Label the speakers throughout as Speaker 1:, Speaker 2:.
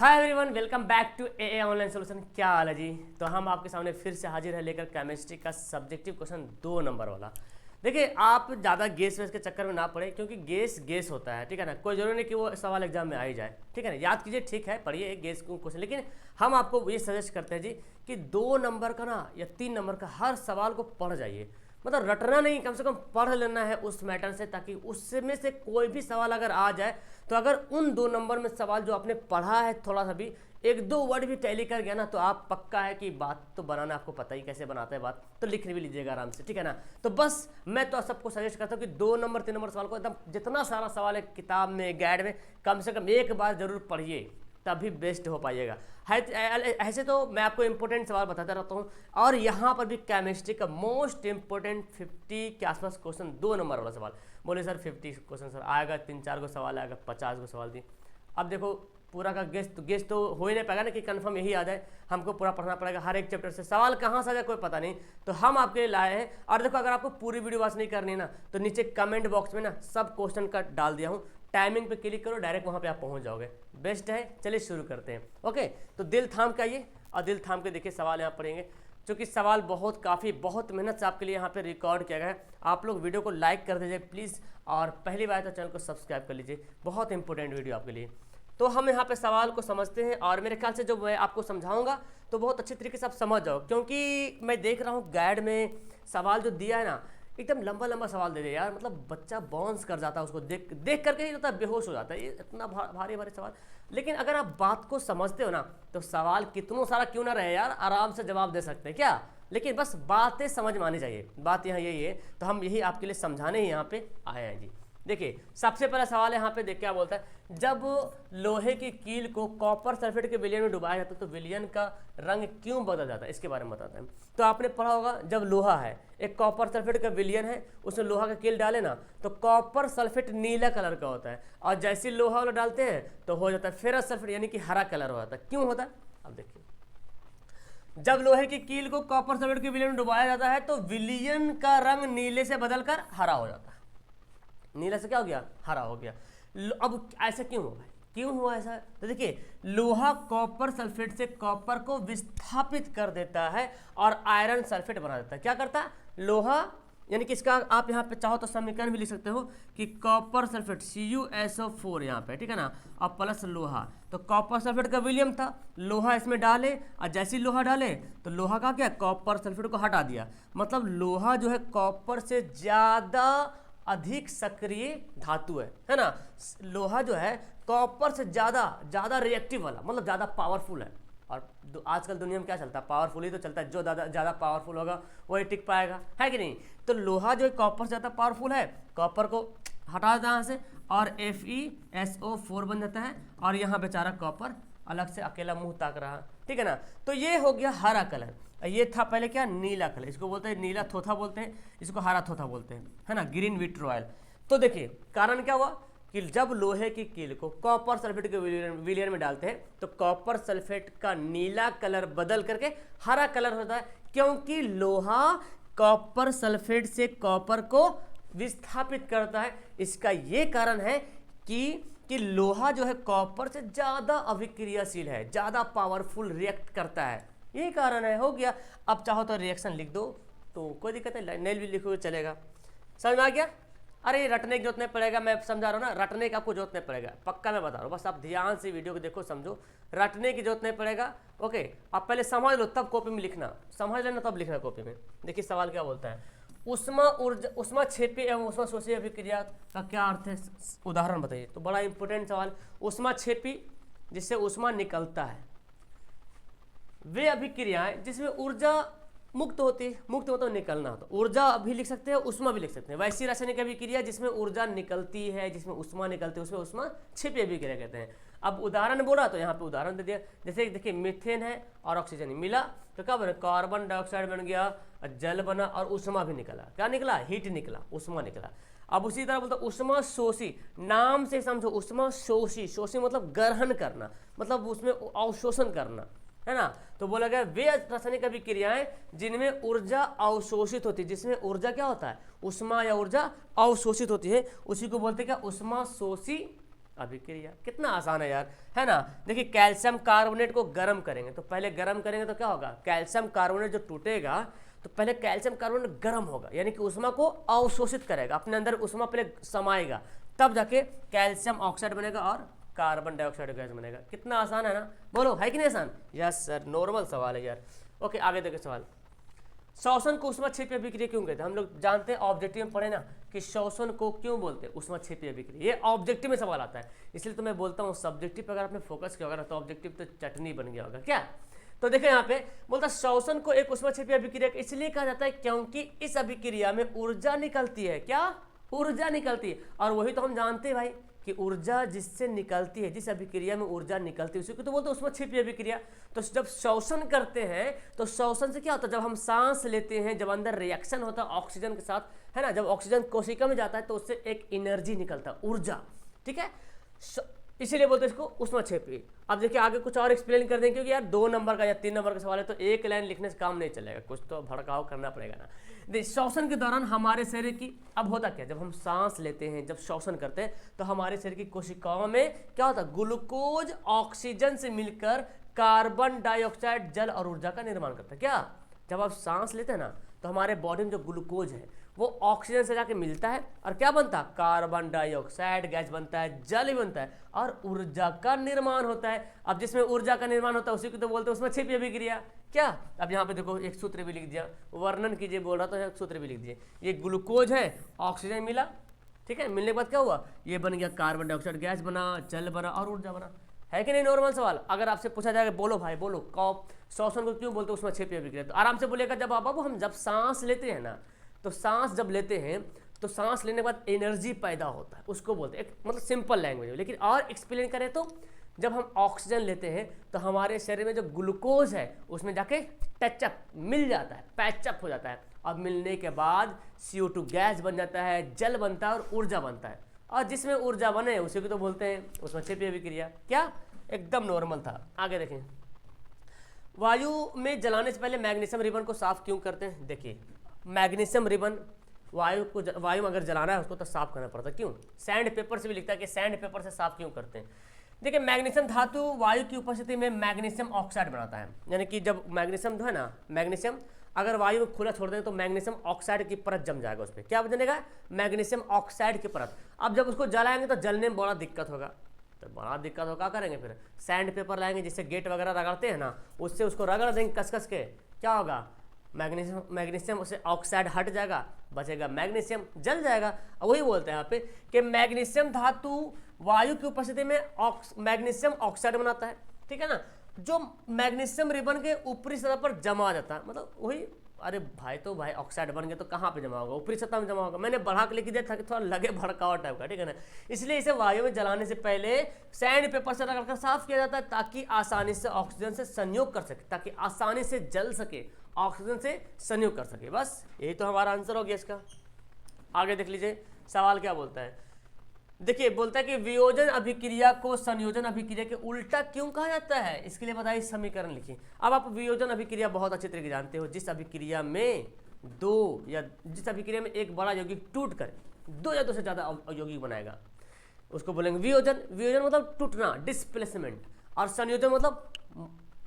Speaker 1: Hi everyone, welcome back to a online solution. क्या हाल है जी। तो हम आपके सामने फिर से हाजिर है लेकर केमिस्ट्री का सब्जेक्टिव क्वेश्चन 2 नंबर वाला। देखिए, आप ज़्यादा गेस वेस के चक्कर में ना पड़े, क्योंकि गेस होता है, ठीक है ना। कोई जरूरी नहीं कि वो सवाल एग्जाम में आ ही जाए, ठीक है ना। याद कीजिए, ठीक है, पढ़िए गेस क्वेश्चन, लेकिन हम आपको ये सजेस्ट करते हैं जी कि 2 नंबर का ना या 3 नंबर का हर सवाल को पढ़ जाइए। मतलब रटना नहीं, कम से कम पढ़ लेना है उस मैटर से, ताकि उसमें से कोई भी सवाल अगर आ जाए तो अगर उन 2 नंबर में सवाल जो आपने पढ़ा है थोड़ा सा भी 1-2 वर्ड भी टैली कर गया ना, तो आप पक्का है कि बात तो बनाना आपको पता ही कैसे बनाते हैं बात, तो लिख भी लीजिएगा आराम से, ठीक है ना। तो बस मैं तो सबको सजेस्ट करता हूँ कि 2 नंबर 3 नंबर सवाल को एकदम जितना सारा सवाल है किताब में गाइड में कम से कम एक बार जरूर पढ़िए, तभी बेस्ट हो पाइएगा। ऐसे तो मैं आपको इंपॉर्टेंट सवाल बताता रहता हूँ, और यहाँ पर भी केमिस्ट्री का मोस्ट इंपॉर्टेंट 50 के आसपास क्वेश्चन 2 नंबर वाला सवाल। बोले सर 50 क्वेश्चन सर आएगा, 3-4 को सवाल आएगा, 50 को सवाल दी। अब देखो, पूरा का गेस तो हो ही नहीं पाएगा ना कि कंफर्म यही आ जाए, हमको पूरा पढ़ना पड़ेगा हर एक चैप्टर से। सवाल कहाँ से आ जाए कोई पता नहीं, तो हम आपके लिए लाए हैं। और देखो, अगर आपको पूरी वीडियो वॉच नहीं करनी है ना, तो नीचे कमेंट बॉक्स में ना सब क्वेश्चन का डाल दिया हूँ, टाइमिंग पे क्लिक करो, डायरेक्ट वहाँ पे आप पहुँच जाओगे। बेस्ट है। चलिए शुरू करते हैं। ओके, तो दिल थाम के आइए और दिल थाम के देखिए सवाल यहाँ पढ़ेंगे, क्योंकि सवाल बहुत मेहनत से आपके लिए यहाँ पे रिकॉर्ड किया गया है। आप लोग वीडियो को लाइक कर दीजिए प्लीज़, और पहली बार तो चैनल को सब्सक्राइब कर लीजिए, बहुत इंपॉर्टेंट वीडियो आपके लिए। तो हम यहाँ पे सवाल को समझते हैं, और मेरे ख्याल से जो मैं आपको समझाऊंगा तो बहुत अच्छे तरीके से आप समझ जाओ, क्योंकि मैं देख रहा हूँ गाइड में सवाल जो दिया है ना, एकदम लंबा लंबा सवाल दे दे यार, मतलब बच्चा बाउंस कर जाता है, उसको देख करके ही होता, बेहोश हो जाता है, ये इतना भारी भारी सवाल। लेकिन अगर आप बात को समझते हो ना, तो सवाल कितना सारा क्यों ना रहे यार, आराम से जवाब दे सकते हैं क्या। लेकिन बस बातें समझ में आनी चाहिए, बात यहाँ यही है। तो हम यही आपके लिए समझाने ही यहाँ पे आए हैं जी। देखिए, सबसे पहला सवाल यहाँ पे देख क्या बोलता है, जब लोहे की कील को कॉपर सल्फेट के विलयन में डुबाया जाता है तो विलयन का रंग क्यों बदल जाता है, इसके बारे में बताते हैं। तो आपने पढ़ा होगा, जब लोहा है, एक कॉपर सल्फेट का विलयन है, उसमें लोहा का कील डाले ना, तो कॉपर सल्फेट नीला कलर का होता है, और जैसे लोहा वाला डालते हैं तो हो जाता है फेरस सल्फेट, यानी कि हरा कलर हो जाता है। क्यों होता है, अब देखिए। जब लोहे की कील को कॉपर सल्फेट के विलयन में डुबाया जाता है तो विलयन का रंग नीले से बदलकर हरा हो जाता है। नीला से क्या हो गया, हरा हो गया। अब ऐसा क्यों हुआ, क्यों हुआ ऐसा, तो देखिए, लोहा कॉपर सल्फेट से कॉपर को विस्थापित कर देता है और आयरन सल्फेट बना देता है। क्या करता है लोहा, यानी कि इसका आप यहाँ पे चाहो तो समीकरण भी लिख सकते हो कि कॉपर सल्फेट CuSO4 यहाँ पे, ठीक है ना, और प्लस लोहा। तो कॉपर सल्फेट का विलियम था, लोहा इसमें डाले, और जैसे ही लोहा डाले तो लोहा का क्या, कॉपर सल्फेट को हटा दिया। मतलब लोहा जो है कॉपर से ज़्यादा अधिक सक्रिय धातु है ना। लोहा जो है कॉपर से ज़्यादा रिएक्टिव वाला, मतलब ज़्यादा पावरफुल है। और आजकल दुनिया में क्या चलता है, पावरफुल ही तो चलता है, जो ज़्यादा पावरफुल होगा वही टिक पाएगा, है कि नहीं। तो लोहा जो है कॉपर से ज़्यादा पावरफुल है, कॉपर को हटा देता है यहाँ से, और FeSO4 बन जाता है, और यहाँ बेचारा कॉपर अलग से अकेला मुंह ताक रहा, ठीक है ना। तो ये हो गया हरा कलर। ये था पहले क्या, नीला कलर, इसको बोलते हैं नीला थोथा बोलते हैं, इसको हरा थोथा बोलते हैं, है ना, ग्रीन विट्रोइल। तो देखिए, कारण क्या हुआ कि जब लोहे की कील को कॉपर सल्फेट के विलयन में डालते हैं तो कॉपर सल्फेट का नीला कलर बदल करके हरा कलर होता है, क्योंकि लोहा कॉपर सल्फेट से कॉपर को विस्थापित करता है। इसका ये कारण है कि लोहा जो है कॉपर से ज़्यादा अभिक्रियाशील है, ज़्यादा पावरफुल रिएक्ट करता है, यही कारण है। हो गया। अब चाहो तो रिएक्शन लिख दो, तो कोई दिक्कत नहीं, नहीं भी लिखोगे चलेगा। समझ में आ गया। अरे रटने की जरूरत नहीं पड़ेगा, मैं समझा रहा हूँ ना, रटने की आपको जरूरत नहीं पड़ेगा, पक्का मैं बता रहा हूँ, बस आप ध्यान से वीडियो को देखो, समझो, रटने की जरूरत नहीं पड़ेगा। ओके, आप पहले समझ लो तब कॉपी में लिखना, समझ लेना तब लिखना कॉपी में। देखिए सवाल क्या बोलता है, उष्मा क्षेपी एवं उष्मा शोषी अभिक्रिया का क्या अर्थ है, उदाहरण बताइए। तो बड़ा इंपॉर्टेंट सवाल, उष्मा क्षेपी जिससे उष्मा निकलता है, वे अभिक्रियाएं जिसमें ऊर्जा मुक्त होती है, मुक्त मतलब निकलना, तो ऊर्जा भी लिख सकते हैं, उष्मा भी लिख सकते हैं। वैसी रासायनिक अभिक्रिया जिसमें ऊर्जा निकलती है, जिसमें उष्मा निकलती है, उसमें उष्मा छिपी अभिक्रिया कहते हैं। अब उदाहरण बोला तो यहाँ पे उदाहरण दे दिया, जैसे देखिए मीथेन है और ऑक्सीजन मिला तो क्या बना, कार्बन डाइऑक्साइड बन गया, जल बना, और उष्मा भी निकला। क्या निकला, हीट निकला, उष्मा निकला। अब उसी तरह बोलता उष्मा शोषी, नाम से समझो, उष्मा शोषी, शोषी मतलब ग्रहण करना, मतलब उसमें अवशोषण करना, है ना। तो बोला गया वे रासायनिक अभिक्रियाएं जिनमें ऊर्जा अवशोषित होती है, जिसमें ऊर्जा क्या होता है, उष्मा या ऊर्जा अवशोषित होती है, उसी को बोलते हैं क्या, उष्मा शोषी अभिक्रिया। कितना आसान है यार, है ना। देखिए कैल्शियम कार्बोनेट को गर्म करेंगे, तो पहले गर्म करेंगे तो क्या होगा, कैल्शियम कार्बोनेट जो टूटेगा तो पहले कैल्शियम कार्बोनेट गर्म होगा, यानी कि उष्मा को अवशोषित करेगा, अपने अंदर उष्मा पहले समाएगा, तब जाके कैल्शियम ऑक्साइड बनेगा और कार्बन डाइऑक्साइड गैस बनेगा। कितना आसान है ना, बोलो है कि नहीं आसान। यस सर, नॉर्मल सवाल है यार। ओके आगे देखो सवाल, श्वसन को ऊष्माक्षेपीय अभिक्रिया क्यों कहते हैं। हम लोग जानते हैं ऑब्जेक्टिव में पढ़े ना कि श्वसन को क्यों बोलते हैं ऊष्माक्षेपीय अभिक्रिया, ये ऑब्जेक्टिव में सवाल आता है, इसलिए तो मैं बोलता हूँ सब्जेक्टिव पर अगर आपने फोकस किया होगा ना तो ऑब्जेक्टिव तो चटनी बन गया होगा क्या। तो देखो यहाँ पे बोलता श्वसन को एक ऊष्माक्षेपीय अभिक्रिया इसलिए कहा जाता है क्योंकि इस अभिक्रिया में ऊर्जा निकलती है। क्या ऊर्जा निकलती है, और वही तो हम जानते हैं भाई कि ऊर्जा जिससे निकलती है, जिस अभिक्रिया में ऊर्जा निकलती है उसी को तो बोलते हैं ऊष्माक्षेपीय अभिक्रिया। तो जब श्वसन करते हैं तो श्वसन से क्या होता है, जब हम सांस लेते हैं, जब अंदर रिएक्शन होता है ऑक्सीजन के साथ, है ना, जब ऑक्सीजन कोशिका में जाता है तो उससे एक एनर्जी निकलता है, ऊर्जा, ठीक है, इसीलिए बोलते हैं इसको ऊष्माक्षेपी। अब देखिए आगे कुछ और एक्सप्लेन कर देंगे, क्योंकि यार 2 नंबर का या 3 नंबर का सवाल है तो एक लाइन लिखने से काम नहीं चलेगा, कुछ तो भड़काव करना पड़ेगा ना। श्वसन के दौरान हमारे शरीर की, अब होता क्या, जब हम सांस लेते हैं, जब श्वसन करते हैं तो हमारे शरीर की कोशिकाओं में क्या होता है, ग्लूकोज ऑक्सीजन से मिलकर कार्बन डाइऑक्साइड, जल और ऊर्जा का निर्माण करता है। क्या, जब आप सांस लेते हैं ना तो हमारे बॉडी में जो ग्लूकोज है वो ऑक्सीजन से जाके मिलता है और क्या बनता है, कार्बन डाइऑक्साइड गैस बनता है, जल भी बनता है और ऊर्जा का निर्माण होता है। अब जिसमें ऊर्जा का निर्माण होता है उसी को तो बोलते हैं ऊष्माक्षेपीय अभिक्रिया। क्या, अब यहाँ पे देखो एक सूत्र भी लिख दिया, वर्णन कीजिए बोल रहा तो एक सूत्र भी लिख दिए, ये ग्लूकोज है, ऑक्सीजन मिला, ठीक है, मिलने के बाद क्या हुआ, ये बन गया कार्बन डाइऑक्साइड गैस बना, जल बना और ऊर्जा बना। है कि नहीं नॉर्मल सवाल। अगर आपसे पूछा जाएगा बोलो भाई बोलो कॉप श्वसन को क्यों बोलते हैं ऊष्माक्षेपीय अभिक्रिया, तो आराम से बोलेगा जब बाबू हम जब सांस लेते हैं ना, तो सांस जब लेते हैं तो सांस लेने के बाद एनर्जी पैदा होता है, उसको बोलते हैं, एक मतलब सिंपल लैंग्वेज है। लेकिन और एक्सप्लेन करें तो जब हम ऑक्सीजन लेते हैं तो हमारे शरीर में जो ग्लूकोज है उसमें जाके टचअप मिल जाता है, पैचअप हो जाता है, और मिलने के बाद CO2 गैस बन जाता है, जल बनता है और ऊर्जा बनता है, और जिसमें ऊर्जा बने उसी को तो बोलते हैं ऊष्माक्षेपीय अभिक्रिया। क्या, एकदम नॉर्मल था। आगे देखें, वायु में जलाने से पहले मैग्नीशियम रिबन को साफ क्यों करते हैं। देखिए मैग्नीशियम रिबन वायु में अगर जलाना है उसको तो साफ करना पड़ता है, क्यों, सैंड पेपर से भी लिखता है कि सैंड पेपर से साफ क्यों करते हैं। देखिए मैग्नीशियम धातु वायु की उपस्थिति में मैग्नीशियम ऑक्साइड बनाता है, यानी कि जब मैग्नीशियम जो है ना, मैग्नीशियम अगर वायु में खुला छोड़ दें तो मैग्नीशियम ऑक्साइड की परत जम जाएगा, उस पर क्या बनेगा, मैग्नीशियम ऑक्साइड की परत। अब जब उसको जलाएंगे तो जलने में बड़ा दिक्कत होगा, तो बड़ा दिक्कत हो, क्या करेंगे फिर सैंड पेपर लाएंगे, जिससे गेट वगैरह रगड़ते हैं ना, उससे उसको रगड़ देंगे कस कस के, क्या होगा, मैग्नीशियम उससे ऑक्साइड हट जाएगा, बचेगा मैग्नीशियम, जल जाएगा। और वही बोलते हैं यहाँ पे कि मैग्नीशियम धातु वायु की उपस्थिति में मैग्नीशियम ऑक्साइड बनाता है, ठीक है ना, जो मैग्नीशियम रिबन के ऊपरी सतह पर जमा जाता है, मतलब वही, अरे भाई तो भाई ऑक्साइड बन गया तो कहाँ पे जमा होगा, ऊपरी सतह में जमा होगा। मैंने बढ़ा के लिख दिया था कि थोड़ा लगे भड़कावा टाइप का, ठीक है ना, इसलिए इसे वायु में जलाने से पहले सैंड पेपर से रगड़कर साफ किया जाता है ताकि आसानी से ऑक्सीजन से संयोग कर सके, ताकि आसानी से जल सके, ऑक्सीजन से संयोग कर सके। बस यही तो हमारा आंसर हो गया इसका। आगे देख लीजिए सवाल क्या बोलता है। देखिए बोलता है कि वियोजन अभिक्रिया को संयोजन अभिक्रिया के उल्टा क्यों कहा जाता है, इसके लिए बताइए, समीकरण लिखिए। अब आप वियोजन अभिक्रिया बहुत अच्छे तरीके जानते हो, जिस अभिक्रिया में एक बड़ा यौगिक टूट कर 2 या 2 से ज्यादा यौगिक बनाएगा उसको बोलेंगे वियोजन। वियोजन मतलब टूटना, डिस्प्लेसमेंट, और संयोजन मतलब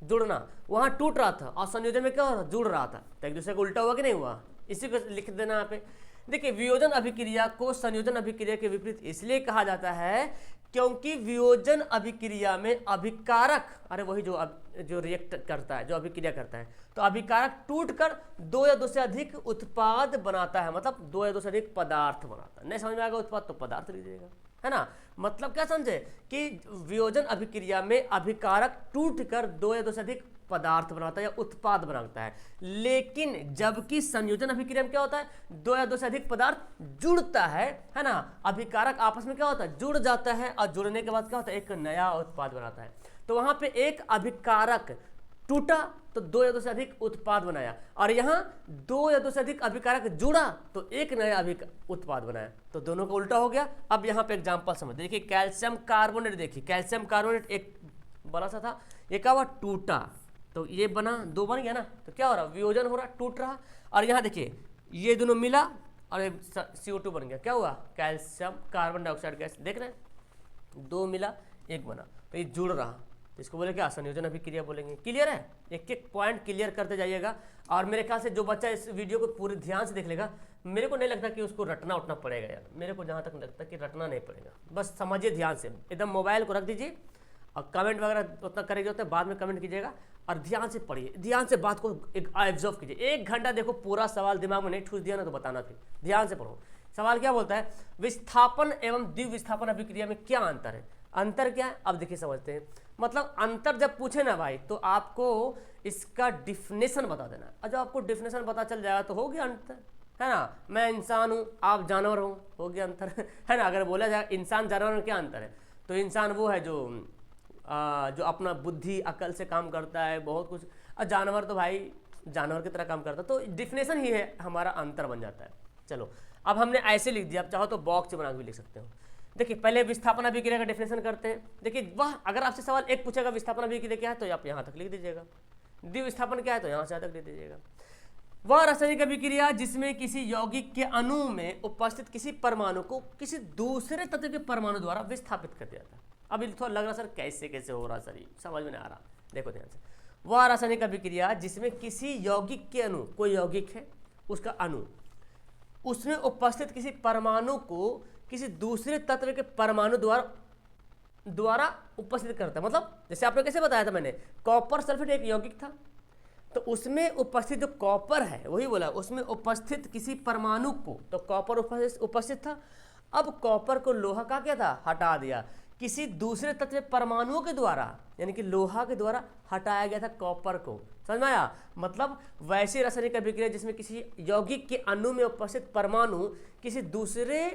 Speaker 1: जुड़ना। वहां टूट रहा था और संयोजन में क्या हो रहा, जुड़ रहा था, तो एक दूसरे को उल्टा हुआ कि नहीं हुआ, इसी को लिख देना यहाँ पे। देखिए वियोजन अभिक्रिया को संयोजन अभिक्रिया के विपरीत इसलिए कहा जाता है क्योंकि वियोजन अभिक्रिया में अभिकारक, अरे वही जो रिएक्ट करता है, जो अभिक्रिया करता है, तो अभिकारक टूटकर 2 या 2 से अधिक उत्पाद बनाता है, मतलब 2 या 2 से अधिक पदार्थ बनाता है। नहीं समझ में आएगा उत्पाद तो पदार्थ लीजिएगा, है ना, मतलब क्या समझे कि वियोजन अभिक्रिया में अभिकारक टूटकर 2 या 2 से अधिक पदार्थ बनाता है या उत्पाद बनाता है। लेकिन जबकि संयोजन अभिक्रिया में क्या होता है, 2 या 2 से अधिक पदार्थ जुड़ता है ना, अभिकारक आपस में क्या होता है, जुड़ जाता है, और जुड़ने के बाद क्या होता है, एक नया उत्पाद बनाता है। तो वहां पे एक अभिकारक टूटा तो 2 या 2 से अधिक उत्पाद बनाया, और यहाँ 2 या 2 से अधिक अभिकारक जुड़ा तो एक नया उत्पाद बनाया, तो दोनों का उल्टा हो गया। अब यहाँ पे एग्जांपल समझ, देखिए कैल्शियम कार्बोनेट, देखिए कैल्शियम कार्बोनेट एक बड़ा सा था, ये क्या हुआ, टूटा, तो ये बना, 2 बन गया ना, तो क्या हो रहा, वियोजन हो रहा, टूट रहा। और यहाँ देखिए ये दोनों मिला और CO2 बन गया, क्या हुआ, कैल्शियम कार्बन डाइऑक्साइड गैस, देख रहे हैं, 2 मिला 1 बना, तो ये जुड़ रहा, तो इसको बोले क्या, संयोजन अभिक्रिया बोलेंगे। क्लियर है, एक एक पॉइंट क्लियर करते जाइएगा। और मेरे ख्याल से जो बच्चा इस वीडियो को पूरे ध्यान से देख लेगा, मेरे को नहीं लगता कि उसको रटना उठना पड़ेगा यार, मेरे को जहाँ तक लगता है कि रटना नहीं पड़ेगा, बस समझिए ध्यान से, एकदम मोबाइल को रख दीजिए और कमेंट वगैरह उतना करेंगे होता है बाद में कमेंट कीजिएगा, और ध्यान से पढ़िए, ध्यान से बात को एक एब्जॉर्व कीजिए। 1 घंटा देखो, पूरा सवाल दिमाग में नहीं ठूस दिया ना तो बताना, फिर ध्यान से पढ़ो। सवाल क्या बोलता है, विस्थापन एवं द्विविस्थापन अभिक्रिया में क्या अंतर है। अंतर क्या है, अब देखिए समझते हैं। मतलब अंतर जब पूछे ना भाई, तो आपको इसका डिफिनेशन बता देना, और जब आपको डिफिनेशन पता चल जाएगा तो हो गया अंतर, है ना। मैं इंसान हूँ, आप जानवर हो गया अंतर है ना। अगर बोला जाए इंसान जानवर में क्या अंतर है, तो इंसान वो है जो अपना बुद्धि अकल से काम करता है, बहुत कुछ, और जानवर तो भाई जानवर की तरह काम करता है। तो डिफिनेशन ही है हमारा, अंतर बन जाता है। चलो अब हमने ऐसे लिख दिया, अब चाहो तो बॉक्स बना के भी लिख सकते हो। देखिए पहले विस्थापन अभिक्रिया का डेफिनेशन करते हैं। देखिए वह अगर आपसे सवाल एक पूछेगा विस्थापन अभिक्रिया क्या है, तो आप यहाँ तक लिख दीजिएगा, द्विविस्थापन क्या है तो यहाँ से यहाँ तक लिख दीजिएगा। वह रासायनिक अभिक्रिया जिसमें किसी यौगिक के अणु में उपस्थित किसी परमाणु को किसी दूसरे तत्व के परमाणु द्वारा विस्थापित कर दिया था। अब थोड़ा लग रहा सर कैसे कैसे हो रहा सर, समझ में नहीं आ रहा, देखो ध्यान से। वह रासायनिक अभिक्रिया जिसमें किसी यौगिक के अणु, कोई यौगिक है उसका अणु, उसमें उपस्थित किसी परमाणु को किसी दूसरे तत्व के परमाणु द्वारा उपस्थित करता है। मतलब जैसे आपने कैसे बताया था मैंने, कॉपर सल्फेट एक यौगिक था, तो उसमें उपस्थित जो कॉपर है, वही बोला, उसमें उपस्थित किसी परमाणु को, तो कॉपर उपस्थित था। अब कॉपर को लोहा का क्या था, हटा दिया, किसी दूसरे तत्व परमाणुओं के द्वारा, यानी कि लोहा के द्वारा हटाया गया था कॉपर को। समझ में आया। मतलब वैसे रासायनिक अभिक्रिया जिसमें किसी यौगिक के अणु में उपस्थित परमाणु किसी दूसरे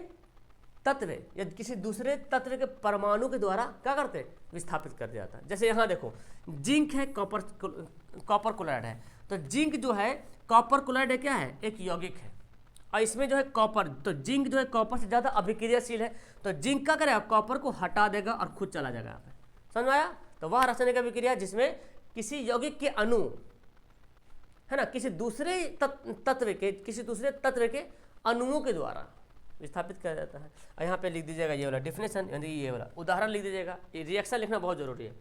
Speaker 1: तत्व या किसी दूसरे तत्व के परमाणु के द्वारा क्या करते, विस्थापित कर दिया जाता है। जैसे यहाँ देखो जिंक है, कॉपर क्लोराइड है, तो जिंक जो है कॉपर क्लोराइड है, क्या है, एक यौगिक है, और इसमें जो है कॉपर, तो जिंक जो है कॉपर से ज़्यादा अभिक्रियाशील है, तो जिंक क्या करेगा, कॉपर को हटा देगा और खुद चला जाएगा यहाँ पे। समझ में आया। तो वह रासायनिक अभिक्रिया जिसमें किसी यौगिक के अणु, है ना, किसी दूसरे तत्व के अणुओं के द्वारा विस्थापित किया जाता है। और यहाँ पे लिख दीजिएगा ये वाला डिफिनेशन, यानी ये वाला उदाहरण लिख दीजिएगा, ये रिएक्शन लिखना बहुत जरूरी है।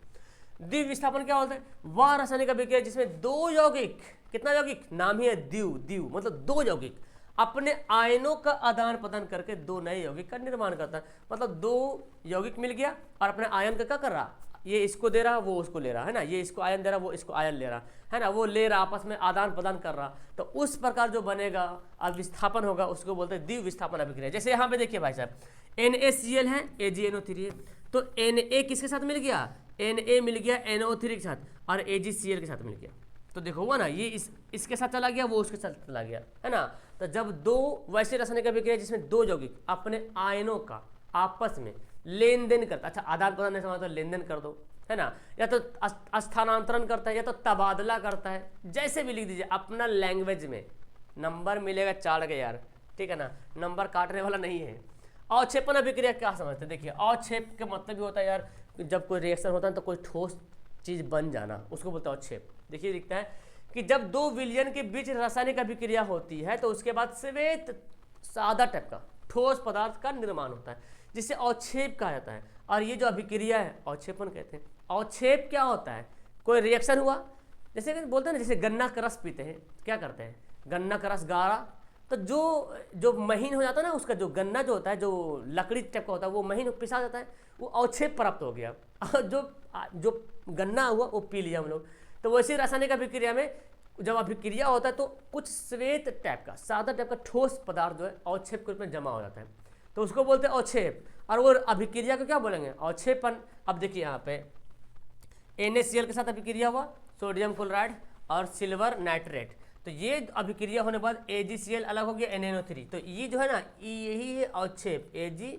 Speaker 1: द्विविस्थापन क्या होता है, वह रासायनिक अभिक्रिया जिसमें 2 यौगिक, कितना यौगिक, नाम ही है द्विव, मतलब 2 यौगिक अपने आयनों का आदान प्रदान करके 2 नए यौगिक का निर्माण करता है। मतलब 2 यौगिक मिल गया और अपने आयन का क्या कर रहा, ये इसको दे रहा, वो उसको ले रहा, है ना, ये इसको आयन दे रहा, वो इसको आयन ले रहा, है ना, वो ले रहा, आपस में आदान प्रदान कर रहा, तो उस प्रकार जो बनेगा और विस्थापन होगा उसको बोलते हैं द्विविस्थापन अभिक्रिया। जैसे यहाँ पे देखिए भाई साहब, NaCl है, AgNO3 है, तो Na किसके साथ मिल गया, Na मिल गया NO3 के साथ, और AgCl के साथ मिल गया। तो देखो हुआ ना, ये इसके साथ चला गया, वो उसके साथ चला गया, है ना। तो जब 2 वैसे रासायनिक अभिक्रिया जिसमें 2 यौगिक अपने आयनों का आपस में लेन देन करता, अच्छा आदान प्रदान नहीं समझ तो लेन देन कर दो, है ना, या तो स्थानांतरण करता है या तो तबादला करता है, जैसे भी लिख दीजिए अपना लैंग्वेज में। नंबर मिलेगा 4 के यार, ठीक है ना, नंबर काटने वाला नहीं है। अवक्षेपण अभिक्रिया क्या समझते हैं, देखिए अवक्षेप का मतलब भी होता है यार, जब कोई रिएक्शन होता है तो कोई ठोस चीज बन जाना, उसको बोलते हैं अवक्षेप। देखिए दिखता है कि जब 2 विलयन के बीच रासायनिक अभिक्रिया होती है तो उसके बाद श्वेत सादा टाइप का ठोस पदार्थ का निर्माण होता है, जिसे अवक्षेप कहा जाता है। और ये जो अभिक्रिया है अवक्षेपण कहते हैं। अवक्षेप क्या होता है, कोई रिएक्शन हुआ, जैसे बोलते हैं ना, जैसे गन्ना का रस पीते हैं, क्या करते हैं, गन्ना का रस गाढ़ा, तो जो महीन हो जाता है ना, उसका जो गन्ना जो होता है, जो लकड़ी टाइप का होता है, वो महीन पिसा जाता है, वो अवक्षेप प्राप्त हो गया, और जो गन्ना हुआ वो पी लिया हम लोग। तो वैसे रासायनिक अभिक्रिया में जब अभिक्रिया होता है तो कुछ श्वेत टाइप का, सादा टाइप का ठोस पदार्थ जो है अवक्षेप के रूप में जमा हो जाता है, तो उसको बोलते हैं अवक्षेप। और वो अभिक्रिया को क्या बोलेंगे, अवक्षेपण। अब देखिए यहाँ पे NaCl के साथ अभिक्रिया हुआ, सोडियम क्लोराइड और सिल्वर नाइट्रेट, तो ये अभिक्रिया होने के बाद AgCl अलग हो गया NaNO3, तो ये जो है ना, यही है अवक्षेप। Ag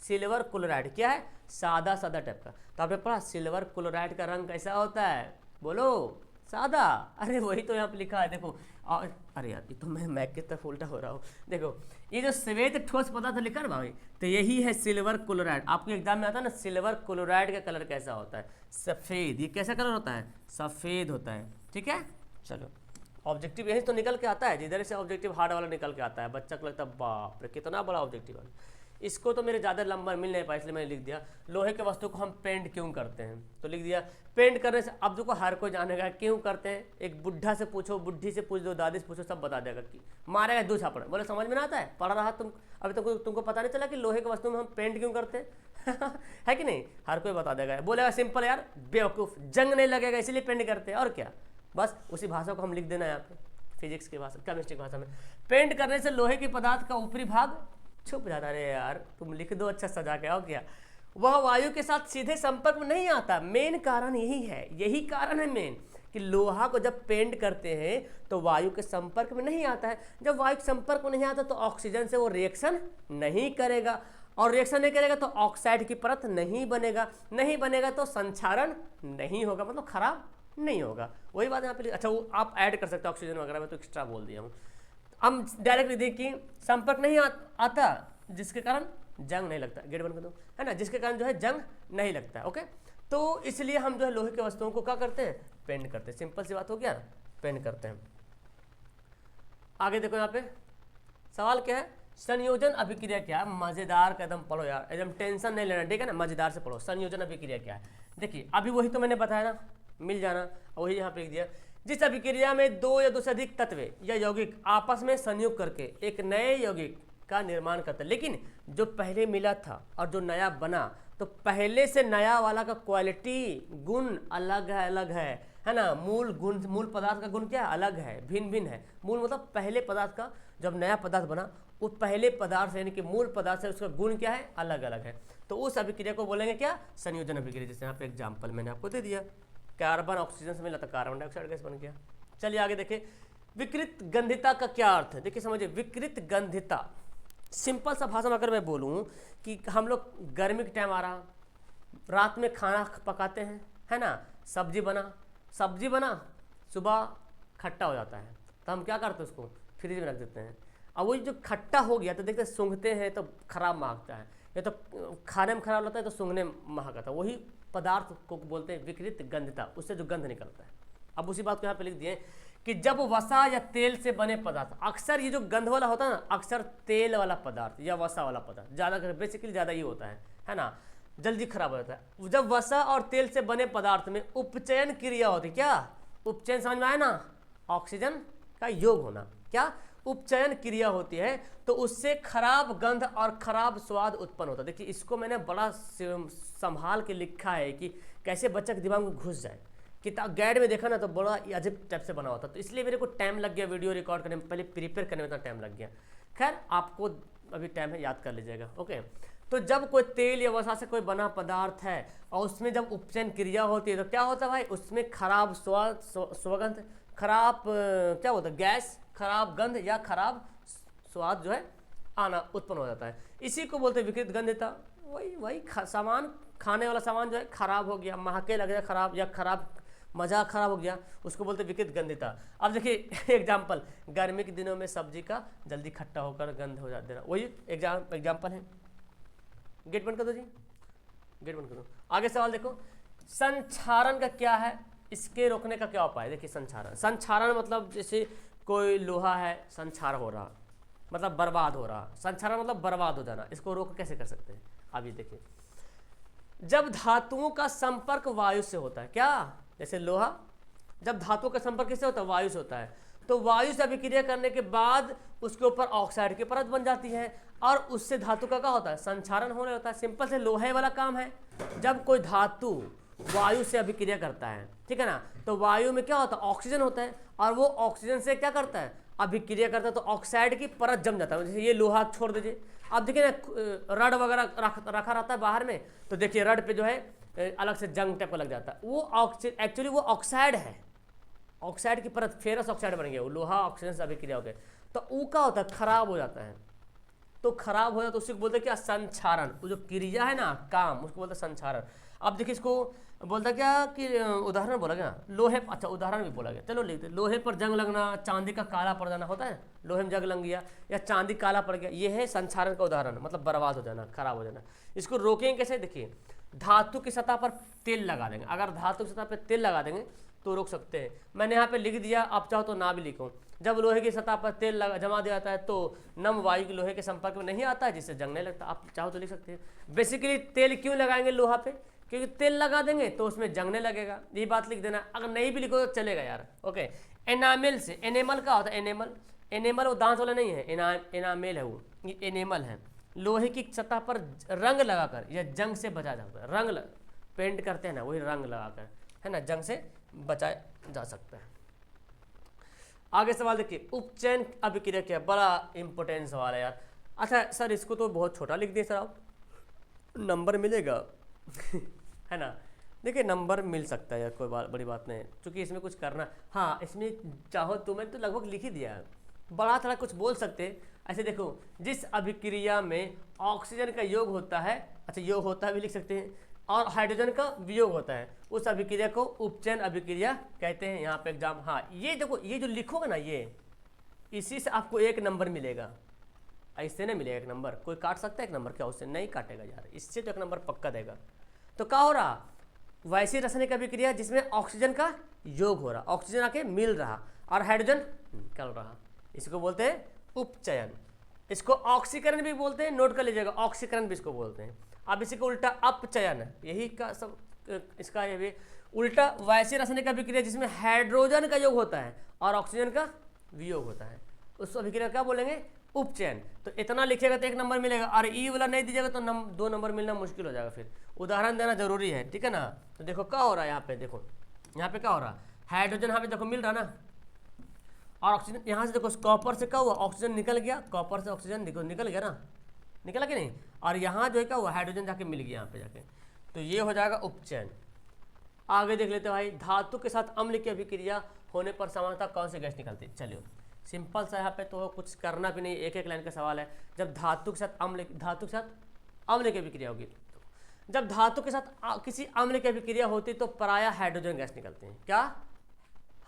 Speaker 1: सिल्वर क्लोराइड क्या है, सादा टाइप का। तो आपने पढ़ा सिल्वर क्लोराइड का रंग कैसा होता है, बोलो, सादा। अरे वही तो यहाँ पे लिखा है, देखो। अरे यार ये तो मैं मैक की तरफ उल्टा हो रहा हूँ। देखो ये जो श्वेत ठोस पदार्थ लिखा ना भाई, तो यही है सिल्वर क्लोराइड। आपको एग्जाम में आता है ना, सिल्वर क्लोराइड का कलर कैसा होता है, सफ़ेद। ये कैसा कलर होता है, सफ़ेद होता है, ठीक है। चलो ऑब्जेक्टिव यही तो निकल के आता है, जिधर से ऑब्जेक्टिव हार्ड वाला निकल के आता है, बच्चा को लगता है बाप रे कितना बड़ा ऑब्जेक्टिव है। इसको तो मेरे ज़्यादा लंबा मिल नहीं पाया इसलिए मैंने लिख दिया लोहे के वस्तु को हम पेंट क्यों करते हैं, तो लिख दिया पेंट करने से। अब देखो हर कोई जानेगा क्यों करते हैं, एक बुढ़ा से पूछो, बुढ़ी से पूछ दो, दादी से पूछो, सब बता देगा कि मारेगा 2 झापड़। बोले समझ में ना आता है, पढ़ रहा तुम अभी तक तुमको पता नहीं चला कि लोहे के वस्तु में हम पेंट क्यों करते हैं है कि नहीं, हर कोई बता देगा। बोलेगा सिंपल यार बेवकूफ़, जंग नहीं लगेगा इसीलिए पेंट करते हैं, और क्या, बस उसी भाषा को हम लिख देना है यहाँ पे, फिजिक्स की भाषा, केमिस्ट्री की भाषा में। पेंट करने से लोहे के पदार्थ का ऊपरी भाग छुप जाता है। यार तुम लिख दो अच्छा सजा के, और क्या, वह वायु के साथ सीधे संपर्क में नहीं आता। मेन कारण यही है, यही कारण है मेन, कि लोहा को जब पेंट करते हैं तो वायु के संपर्क में नहीं आता है। जब वायु के संपर्क में नहीं आता तो ऑक्सीजन से वो रिएक्शन नहीं करेगा, और रिएक्शन नहीं करेगा तो ऑक्साइड की परत नहीं बनेगा, नहीं बनेगा तो संक्षारण नहीं होगा, मतलब खराब नहीं होगा। वही बात यहाँ पे, अच्छा वो आप ऐड कर सकते हो ऑक्सीजन वगैरह में, तो एक्स्ट्रा बोल दिया हूँ। हम डायरेक्ट देखिए संपर्क नहीं आता जिसके कारण जंग नहीं लगता, गेट बंद कर दो, है ना, जिसके कारण जो है जंग नहीं लगता। ओके, तो इसलिए हम जो है लोहे के वस्तुओं को क्या करते हैं, पेंट करते हैं। सिंपल सी बात हो गया, पेंट करते हैं। आगे देखो यहाँ पे सवाल क्या है, संयोजन अभिक्रिया क्या है। मजेदार का एकदम पढ़ो यार, एकदम टेंशन नहीं लेना, ठीक है ना, मजेदार से पढ़ो। संयोजन अभिक्रिया क्या है, देखिए अभी वही तो मैंने बताया ना, मिल जाना, वही यहाँ पे लिख दिया। जिस अभिक्रिया में 2 या 2 से अधिक तत्व या यौगिक आपस में संयोग करके एक नए यौगिक का निर्माण करते हैं, लेकिन जो पहले मिला था और जो नया बना, तो पहले से नया वाला का क्वालिटी गुण अलग है ना। मूल गुण, मूल पदार्थ का गुण क्या है, अलग है, भिन्न भिन्न है। मूल मतलब पहले पदार्थ का, जब नया पदार्थ बना वो पहले पदार्थ यानी कि मूल पदार्थ से उसका गुण क्या है, अलग अलग है। तो उस अभिक्रिया को बोलेंगे क्या, संयोजन अभिक्रिया। जैसे यहाँ पे एग्जाम्पल मैंने आपको दे दिया, कार्बन ऑक्सीजन से मिला तो कार्बन डाइऑक्साइड गैस बन गया। चलिए आगे देखें, विकृत गंधिता का क्या अर्थ है। देखिए समझिए, विकृत गंधिता सिंपल सा भाषा में अगर मैं बोलूँ कि हम लोग गर्मी के टाइम आ रहा, रात में खाना पकाते हैं, है ना, सब्जी बना सुबह खट्टा हो जाता है, तो हम क्या करते हैं, उसको फ्रिज में रख देते हैं। अब वही जो खट्टा हो गया तो देखते सूंघते हैं तो खराब महकता है, या तो खाने में खराब लगता है तो सूंघने में महकता है। वही पदार्थ को बोलते हैं विकृत गंधता, उससे जो गंध निकलता है। अब उसी बात को यहाँ पे लिख दिए कि जब वसा या तेल से बने पदार्थ, अक्सर ये जो गंध वाला होता है ना, अक्सर तेल वाला पदार्थ या वसा वाला पदार्थ, ज़्यादा बेसिकली ज़्यादा ये होता है ना, जल्दी खराब हो जाता है। जब वसा और तेल से बने पदार्थ में उपचयन क्रिया होती है, क्या उपचयन समझ में आया ना, ऑक्सीजन का योग होना, क्या उपचयन क्रिया होती है, तो उससे खराब गंध और खराब स्वाद उत्पन्न होता है। देखिए इसको मैंने बड़ा संभाल के लिखा है कि कैसे बच्चा के दिमाग में घुस जाए। किताब गाइड में देखा ना तो बड़ा अजीब टाइप से बना होता, तो इसलिए मेरे को टाइम लग गया वीडियो रिकॉर्ड करने में, पहले प्रिपेयर करने में इतना टाइम लग गया। खैर आपको अभी टाइम है, याद कर लीजिएगा। ओके, तो जब कोई तेल या वसा से कोई बना पदार्थ है और उसमें जब उपचयन क्रिया होती है तो क्या होता है भाई, उसमें खराब स्वाद, सुगंध, खराब क्या होता है, गैस, खराब गंध या खराब स्वाद जो है आना उत्पन्न हो जाता है। इसी को बोलते हैं विकृत गंधता। वही सामान, खाने वाला सामान जो है खराब हो गया, महके लग गया खराब, या खराब मज़ा खराब हो गया, उसको बोलते हैं विकृत गंधता। अब देखिए एग्जाम्पल, गर्मी के दिनों में सब्जी का जल्दी खट्टा होकर गंध हो जाता है, वही एग्जाम्पल है। गेट बंद कर दो जी, गेट बंद कर दो। आगे सवाल देखो, संक्षारण का क्या है, इसके रोकने का क्या उपाय है। देखिए संक्षारण मतलब जैसे कोई लोहा है, संक्षार हो रहा मतलब बर्बाद हो रहा, संक्षारण मतलब बर्बाद हो जाना, इसको रोक कैसे कर सकते हैं। अभी देखिए, जब धातुओं का संपर्क वायु से होता है, क्या जैसे लोहा, जब धातुओं का संपर्क किससे होता है, वायु से होता है, तो वायु से अभिक्रिया करने के बाद उसके ऊपर ऑक्साइड की परत बन जाती है और उससे धातु का क्या होता है, संक्षारण होने होता है। सिंपल से लोहे वाला काम है। जब कोई धातु वायु से अभिक्रिया करता है, ठीक है ना, तो वायु में क्या होता है, ऑक्सीजन होता है, और वो ऑक्सीजन से क्या करता है, अभिक्रिया करता है, तो ऑक्साइड की परत जम जाता है। जैसे ये लोहा छोड़ दीजिए, अब देखिए ना रड वगैरह रखा रहता है बाहर में, तो देखिए रड पे जो है अलग से जंग टाइप का लग जाता है, वो एक्चुअली वो ऑक्साइड है, ऑक्साइड की परत, फेरस ऑक्साइड बन गया, वो लोहा ऑक्सीजन से अभिक्रिया हो गया, तो वो क्या होता है, खराब हो जाता है। तो खराब हो जाता है तो उसी को बोलते हैं क्या, संक्षारण। वो जो क्रिया है ना, काम, उसको बोलते हैं संक्षारण। अब देखिए इसको बोलता क्या कि उदाहरण बोला गया, लोहे, अच्छा उदाहरण भी बोला गया, चलो लिखते, लोहे पर जंग लगना, चांदी का काला पड़ जाना होता है, लोहे में जंग लग गया या चांदी काला पड़ गया, ये है संक्षारण का उदाहरण, मतलब बर्बाद हो जाना, खराब हो जाना। इसको रोकेंगे कैसे, देखिए धातु की सतह पर तेल लगा देंगे, अगर धातु की सतह पर तेल लगा देंगे तो रोक सकते हैं। मैंने यहाँ पे लिख दिया, आप चाहो तो ना भी लिखो। जब लोहे की सतह पर तेल जमा दिया जाता है तो नम वायु के लोहे के संपर्क में नहीं आता है, जिससे जंगने लगता है। आप चाहो तो लिख सकते हैं। बेसिकली तेल क्यों लगाएंगे लोहा पे, क्योंकि तेल लगा देंगे तो उसमें जंगने लगेगा, ये बात लिख देना। अगर नहीं भी लिखो तो चलेगा यार, ओके। एनामेल से, एनेमल का होता है एनेमल, एनेमल वो दांत वाला नहीं है, एनामेल है वो, ये एनेमल है। लोहे की सतह पर रंग लगाकर या जंग से बचा जाता है, रंग पेंट करते हैं ना, वही रंग लगाकर, है ना, जंग से बचाया जा सकता है। आगे सवाल देखिए, उपचयन अभिक्रिया क्या है, बड़ा इंपॉर्टेंट सवाल है यार। अच्छा सर इसको तो बहुत छोटा लिख दिए सर आप, नंबर मिलेगा है ना। देखिए नंबर मिल सकता है यार, कोई बड़ी बात नहीं है, क्योंकि इसमें कुछ करना, हाँ इसमें चाहो तो मैं तो लगभग लिख ही दिया है, बड़ा थोड़ा कुछ बोल सकते हैं। ऐसे देखो, जिस अभिक्रिया में ऑक्सीजन का योग होता है, अच्छा योग होता है भी लिख सकते हैं, और हाइड्रोजन का वियोग होता है, उस अभिक्रिया को उपचयन अभिक्रिया कहते हैं। यहाँ पे एग्जाम, हाँ ये देखो, ये जो लिखोगे ना, ये इसी से आपको 1 नंबर मिलेगा, ऐसे नहीं मिलेगा 1 नंबर। कोई काट सकता है 1 नंबर क्या, उससे नहीं काटेगा यार, इससे तो 1 नंबर पक्का देगा। तो क्या हो रहा, वैसी रासायनिक अभिक्रिया जिसमें ऑक्सीजन का योग हो रहा, ऑक्सीजन आके मिल रहा और हाइड्रोजन निकल रहा, इसको बोलते हैं उपचयन। इसको ऑक्सीकरण भी बोलते हैं, नोट कर लीजिएगा, ऑक्सीकरण भी इसको बोलते हैं। अब इसी को उल्टा अपचयन, यही का सब इसका ये भी उल्टा, वैसी रासायनिक अभिक्रिया जिसमें हाइड्रोजन का योग होता है और ऑक्सीजन का वियोग होता है, उस अभिक्रिया क्या बोलेंगे, उपचयन। तो इतना लिखिएगा तो 1 नंबर मिलेगा, और ई वाला नहीं दीजिएगा तो 2 नंबर मिलना मुश्किल हो जाएगा। फिर उदाहरण देना जरूरी है, ठीक है ना। तो देखो क्या हो रहा है यहाँ पे, देखो यहाँ पे क्या हो रहा है, हाइड्रोजन यहाँ पे देखो मिल रहा ना, और ऑक्सीजन यहाँ से देखो, कॉपर से क्या हुआ, ऑक्सीजन निकल गया, कॉपर से ऑक्सीजन निकल गया ना, निकला कि नहीं, और यहाँ जो है क्या हुआ, हाइड्रोजन जाके मिल गया यहाँ पे जाके, तो ये हो जाएगा उपचयन। आगे देख लेते हैं भाई, धातु के साथ अम्ल की अभिक्रिया होने पर सामान्यतः कौन सी गैस निकलती है। चलिए सिंपल सा, यहाँ पे तो कुछ करना भी नहीं, एक लाइन का सवाल है। जब धातु के साथ अम्ल की अभिक्रिया होगी, जब धातु के साथ किसी अम्ल की अभिक्रिया होती तो प्रायः हाइड्रोजन गैस निकलती है। क्या,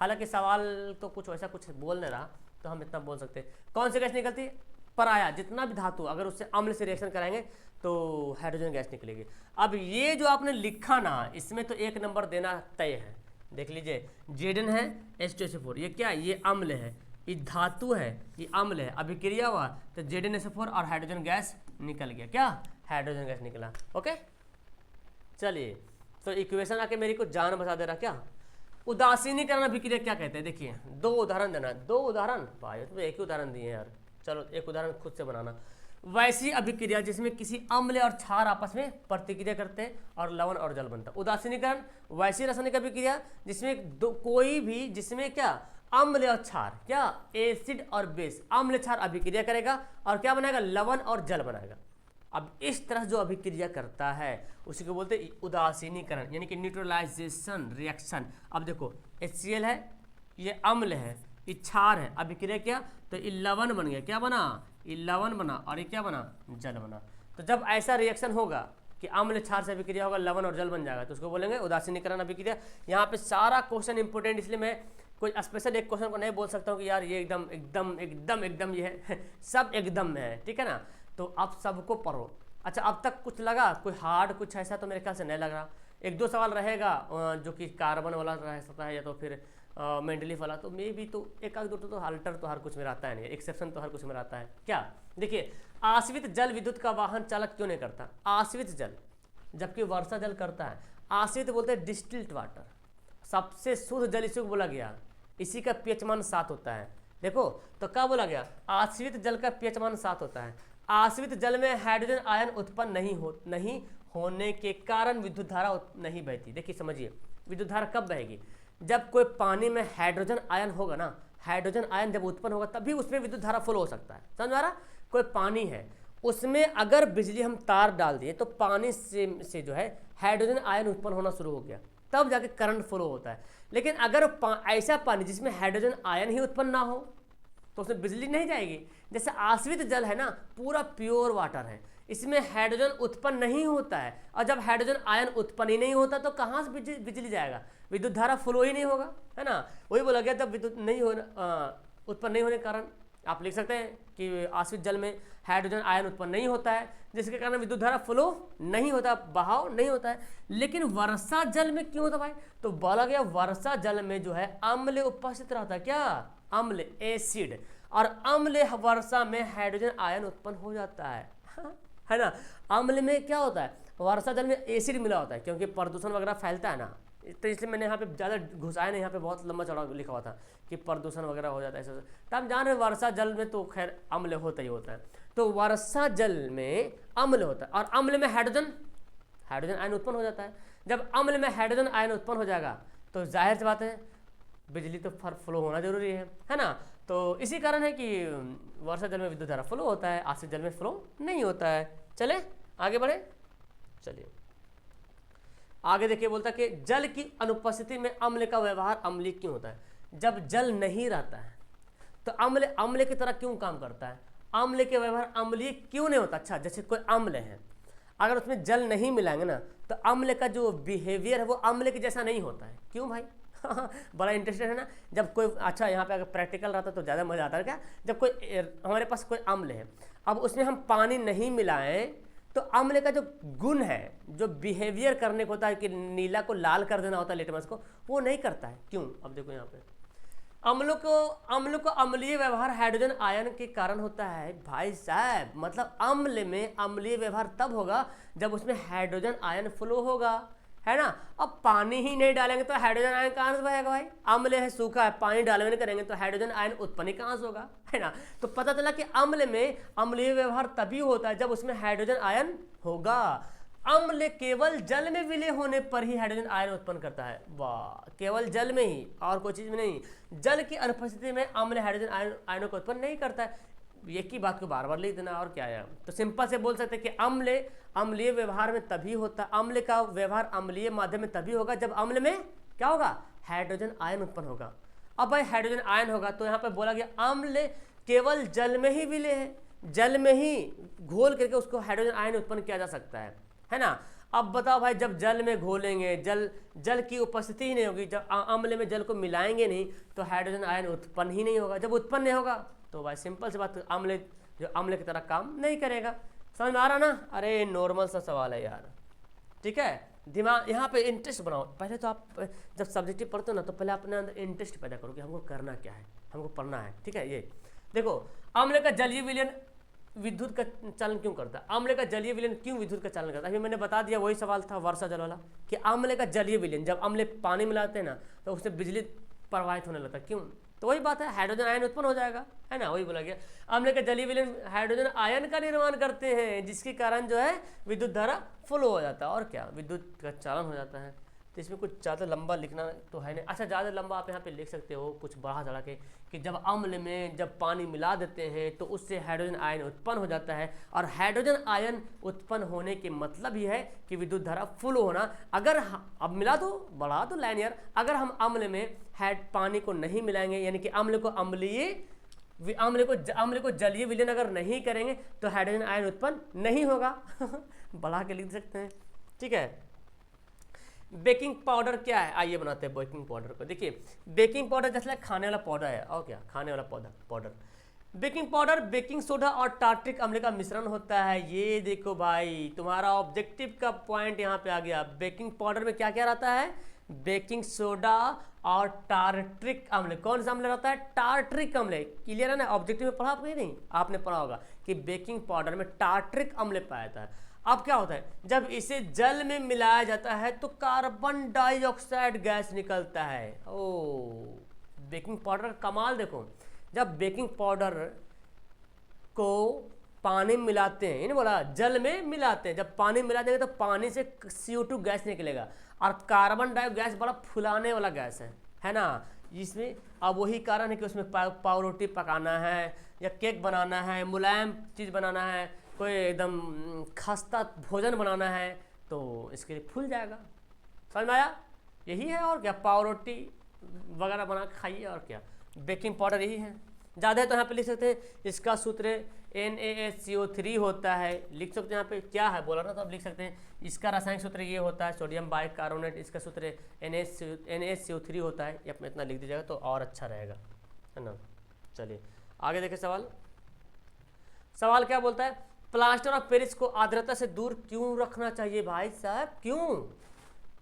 Speaker 1: हालांकि सवाल तो कुछ वैसा कुछ बोल नहीं रहा, तो हम इतना बोल सकते हैं, कौन सी गैस निकलती है, प्रायः जितना भी धातु अगर उससे अम्ल से रिएक्शन कराएंगे तो हाइड्रोजन गैस निकलेगी। अब ये जो आपने लिखा ना, इसमें तो 1 नंबर देना तय है। देख लीजिए, Zn है H2SO4, ये क्या है, ये अम्ल है, ये धातु है, ये अम्ल है, अभिक्रिया हुआ तो ZnSO4 और हाइड्रोजन गैस निकल गया, क्या, हाइड्रोजन गैस निकला। ओके चलिए, तो इक्वेशन आके मेरी को जान बचा दे रहा क्या। उदासीनीकरण अभिक्रिया क्या कहते हैं, देखिए 2 उदाहरण देना, 2 उदाहरण भाई, तो 1 ही उदाहरण दिए यार, चलो 1 उदाहरण खुद से बनाना। वैसी अभिक्रिया जिसमें किसी अम्ल और क्षार आपस में प्रतिक्रिया करते हैं और लवण और जल बनता है। उदासीनीकरण वैसी रासायनिक अभिक्रिया जिसमें कोई भी, जिसमें क्या, अम्ल और क्षार, क्या, एसिड और बेस, अम्ल क्षार अभिक्रिया करेगा और क्या बनाएगा, लवण और जल बनाएगा। अब इस तरह जो अभिक्रिया करता है उसी को बोलते हैं उदासीनीकरण, यानी कि न्यूट्रलाइजेशन रिएक्शन। अब देखो HCl है, ये अम्ल है, ये क्षार है, अभिक्रिया किया तो ये लवण बन गया, क्या बना, ये लवण बना, और ये क्या बना, जल बना। तो जब ऐसा रिएक्शन होगा कि अम्ल क्षार से अभिक्रिया होगा, लवण और जल बन जाएगा, तो उसको बोलेंगे उदासीनीकरण अभिक्रिया। यहाँ पे सारा क्वेश्चन इंपोर्टेंट, इसलिए मैं कोई स्पेशल एक क्वेश्चन को नहीं बोल सकता हूँ कि यार ये एकदम एकदम एकदम एकदम ये है सब एकदम में है, ठीक है ना। तो आप सबको पढ़ो। अच्छा अब तक कुछ लगा, कोई हार्ड कुछ ऐसा तो मेरे ख्याल से नहीं लग रहा। 1-2 सवाल रहेगा जो कि कार्बन वाला रह सकता है, या तो फिर मेंडलीफ वाला, तो मे भी तो 1-2 तो अल्टर तो हर कुछ में रहता है, नहीं एक्सेप्शन तो हर कुछ में रहता है। क्या, देखिए आश्रित जल विद्युत का वाहन चालक क्यों नहीं करता, आश्रित जल, जबकि वर्षा जल करता है। आश्रित बोलते हैं डिस्टिल्ड वाटर, सबसे शुद्ध जल इसी को बोला गया, इसी का pH मान 7 होता है। देखो तो क्या बोला गया, आश्रित जल का pH मान 7 होता है। आश्रित जल में हाइड्रोजन आयन उत्पन्न नहीं होने के कारण विद्युत धारा नहीं बहती। देखिए समझिए, विद्युत धारा कब बहेगी, जब कोई पानी में हाइड्रोजन आयन होगा ना, हाइड्रोजन आयन जब उत्पन्न होगा तभी उसमें विद्युत धारा फ्लो हो सकता है। समझ आ रहा, कोई पानी है उसमें अगर बिजली हम तार डाल दिए तो पानी से जो है हाइड्रोजन आयन उत्पन्न होना शुरू हो गया, तब जाके करंट फ्लो होता है। लेकिन अगर ऐसा पानी जिसमें हाइड्रोजन आयन ही उत्पन्न ना हो तो उसमें बिजली नहीं जाएगी। जैसे आश्रित जल है ना, पूरा प्योर वाटर है, इसमें हाइड्रोजन उत्पन्न नहीं होता है, और जब हाइड्रोजन आयन उत्पन्न ही नहीं होता तो कहाँ से बिजली जाएगा, विद्युत धारा फ्लो ही नहीं होगा, है ना। वही बोला गया, जब विद्युत नहीं होना उत्पन्न नहीं होने के कारण आप लिख सकते हैं कि आश्रित जल में हाइड्रोजन आयन उत्पन्न नहीं होता है, जिसके कारण विद्युत धारा फ्लो नहीं होता, बहाव नहीं होता है। लेकिन वर्षा जल में क्यों होता भाई? तो बोला गया वर्षा जल में जो है अम्ल उपस्थित रहता है। क्या? अम्ल, एसिड। और अम्ल वर्षा में हाइड्रोजन आयन उत्पन्न हो जाता है है ना। अम्ल में क्या होता है? वर्षा जल में एसिड मिला होता है, क्योंकि प्रदूषण वगैरह फैलता है ना, तो इसलिए मैंने यहाँ पे ज़्यादा घुसाया नहीं, यहाँ पे बहुत लंबा चौड़ा लिखा हुआ था कि प्रदूषण वगैरह हो जाता है ऐसे। तो हम जान रहे हैं वर्षा जल में तो खैर अम्ल होता ही होता है। तो वर्षा जल में अम्ल होता है, और अम्ल में हाइड्रोजन आयन उत्पन्न हो जाता है। जब अम्ल में हाइड्रोजन आयन उत्पन्न हो जाएगा तो जाहिर सी बात है बिजली तो फ्लो होना जरूरी है ना। तो इसी कारण है कि वर्षा जल में विद्युत धारा फ्लो होता है, आश्रित जल में फ्लो नहीं होता है। चले आगे बढ़े, चलिए आगे देखिए, बोलता है कि जल की अनुपस्थिति में अम्ल का व्यवहार अम्लीय क्यों होता है? जब जल नहीं रहता है तो अम्ल की तरह क्यों काम करता है? अम्ल के व्यवहार अम्लीय क्यों नहीं होता? अच्छा, जैसे कोई अम्ल है, अगर उसमें जल नहीं मिलाएंगे ना तो अम्ल का जो बिहेवियर है वो अम्ल के जैसा नहीं होता है। क्यों भाई? बड़ा इंटरेस्टेड है ना। जब कोई, अच्छा यहाँ पे अगर प्रैक्टिकल रहता तो ज़्यादा मज़ा आता है। क्या? जब कोई हमारे पास कोई अम्ल है, अब उसमें हम पानी नहीं मिलाएं तो अम्ल का जो गुण है, जो बिहेवियर करने को होता है कि नीला को लाल कर देना होता है लिटमस को, वो नहीं करता है। क्यों? अब देखो यहाँ पे अम्लों को अम्लीय व्यवहार हाइड्रोजन आयन के कारण होता है। भाई साहब, मतलब अम्ल में अम्लीय व्यवहार तब होगा जब उसमें हाइड्रोजन आयन फ्लो होगा, है ना। अब पानी ही नहीं डालेंगे तो हाइड्रोजन आयन कहाँ से बहेगा भाई? अम्ल है, सूखा है, पानी डालवे नहीं करेंगे तो हाइड्रोजन आयन उत्पन्न ही कहाँ से होगा, है ना। तो पता चला कि अम्ल में अम्लीय व्यवहार तभी होता है जब उसमें हाइड्रोजन आयन होगा। अम्ल केवल जल में विलय होने पर ही हाइड्रोजन आयन उत्पन्न करता है। वाह, केवल जल में ही, और कोई चीज में नहीं। जल की अनुपस्थिति में अम्ल हाइड्रोजन आयनों को उत्पन्न नहीं करता है। एक ही बात को बार बार लिख देना, और क्या है। तो सिंपल से बोल सकते हैं कि अम्लीय व्यवहार में तभी होता, अम्ल का व्यवहार अम्लीय माध्यम में तभी होगा जब अम्ल में क्या होगा? हाइड्रोजन आयन उत्पन्न होगा। अब भाई हाइड्रोजन आयन होगा तो यहाँ पे बोला गया अम्ल केवल जल में ही विलय है, जल में ही घोल करके उसको हाइड्रोजन आयन उत्पन्न किया जा सकता है ना। अब बताओ भाई, जब जल में घोलेंगे, जल की उपस्थिति ही नहीं होगी, जब अम्ल में जल को मिलाएंगे नहीं तो हाइड्रोजन आयन उत्पन्न ही नहीं होगा। जब उत्पन्न नहीं होगा तो भाई सिंपल सी बात, अम्ल की तरह काम नहीं करेगा। समझ में आ रहा ना? अरे नॉर्मल सा सवाल है यार, ठीक है। दिमाग यहाँ पे इंटरेस्ट बनाओ। पहले तो आप जब सब्जेक्टिव पढ़ते हो ना तो पहले अपने अंदर इंटरेस्ट पैदा करो कि हमको करना क्या है, हमको पढ़ना है, ठीक है। ये देखो, अम्ल का जलीय विलयन विद्युत का चालन क्यों करता है? अम्ल का जलीय विलयन क्यों विद्युत का चालन करता है? अभी मैंने बता दिया, वही सवाल था वर्षा जल वाला, कि अम्ल का जलीय विलयन, जब अम्ल पानी मिलाते हैं ना तो उससे बिजली प्रवाहित होने लगता है। क्यों? तो वही बात है, हाइड्रोजन आयन उत्पन्न हो जाएगा, है ना। वही बोला गया, अम्ल के जलीय विलयन हाइड्रोजन आयन का निर्माण करते हैं, जिसके कारण जो है विद्युत धारा फ्लो हो जाता है, और क्या, विद्युत का चालन हो जाता है। तो इसमें कुछ ज़्यादा लंबा लिखना तो है नहीं। अच्छा, ज़्यादा लंबा आप यहाँ पे लिख सकते हो कुछ बढ़ा चढ़ा के, कि जब अम्ल में जब पानी मिला देते हैं तो उससे हाइड्रोजन आयन उत्पन्न हो जाता है, और हाइड्रोजन आयन उत्पन्न होने के मतलब ही है कि विद्युत धारा फ्लो होना। अगर अब मिला दो, बढ़ा दो लाइन यार, अगर हम अम्ल में पानी को नहीं मिलाएंगे, यानी कि अम्ल को जलीय विलयन अगर नहीं करेंगे तो हाइड्रोजन आयन उत्पन्न नहीं होगा। बढ़ा के लिख सकते हैं, ठीक है। बेकिंग पाउडर क्या है? आइए बनाते हैं बेकिंग पाउडर को। देखिए, बेकिंग पाउडर जैसे खाने वाला पाउडर है, और क्या, खाने वाला powder. Baking powder baking soda और टार्ट्रिक अम्ल का मिश्रण होता है। ये देखो भाई, तुम्हारा ऑब्जेक्टिव का पॉइंट यहाँ पे आ गया। बेकिंग पाउडर में क्या क्या रहता है? बेकिंग सोडा और टार्ट्रिक अम्ल। कौन सा अम्ल रहता है? टार्ट्रिक अम्ल। क्लियर है ना? ऑब्जेक्टिव में पढ़ा आपने नहीं? आपने पढ़ा होगा कि बेकिंग पाउडर में टार्ट्रिक अम्ल पाया जाता है। अब क्या होता है, जब इसे जल में मिलाया जाता है तो कार्बन डाइऑक्साइड गैस निकलता है। ओ, बेकिंग पाउडर कमाल देखो, जब बेकिंग पाउडर को पानी में मिलाते हैं, ये बोला जल में मिलाते हैं, जब पानी मिला देंगे तो पानी से CO2 गैस निकलेगा, और कार्बन डाइऑक्साइड गैस बड़ा फुलाने वाला गैस है ना। इसमें अब वही कारण है कि उसमें पाव रोटी पकाना है, या केक बनाना है, मुलायम चीज़ बनाना है, कोई एकदम खस्ता भोजन बनाना है, तो इसके लिए फूल जाएगा। समझ में आया? यही है, और क्या, पाव रोटी वगैरह बना के खाइए, और क्या, बेकिंग पाउडर यही है। ज़्यादा है तो यहाँ पे लिख सकते हैं, इसका सूत्र NaHCO3 होता है। लिख सकते हैं यहाँ पे क्या है बोला ना, तो अब लिख सकते हैं इसका रासायनिक सूत्र ये होता है सोडियम बाइकार्बोनेट, इसका सूत्र NaHCO3 होता है। ये अपने इतना लिख दीजिएगा तो और अच्छा रहेगा, है ना। चलिए आगे देखें सवाल। सवाल क्या बोलता है, प्लास्टर ऑफ पेरिस को आर्द्रता से दूर क्यों रखना चाहिए भाई साहब, क्यों?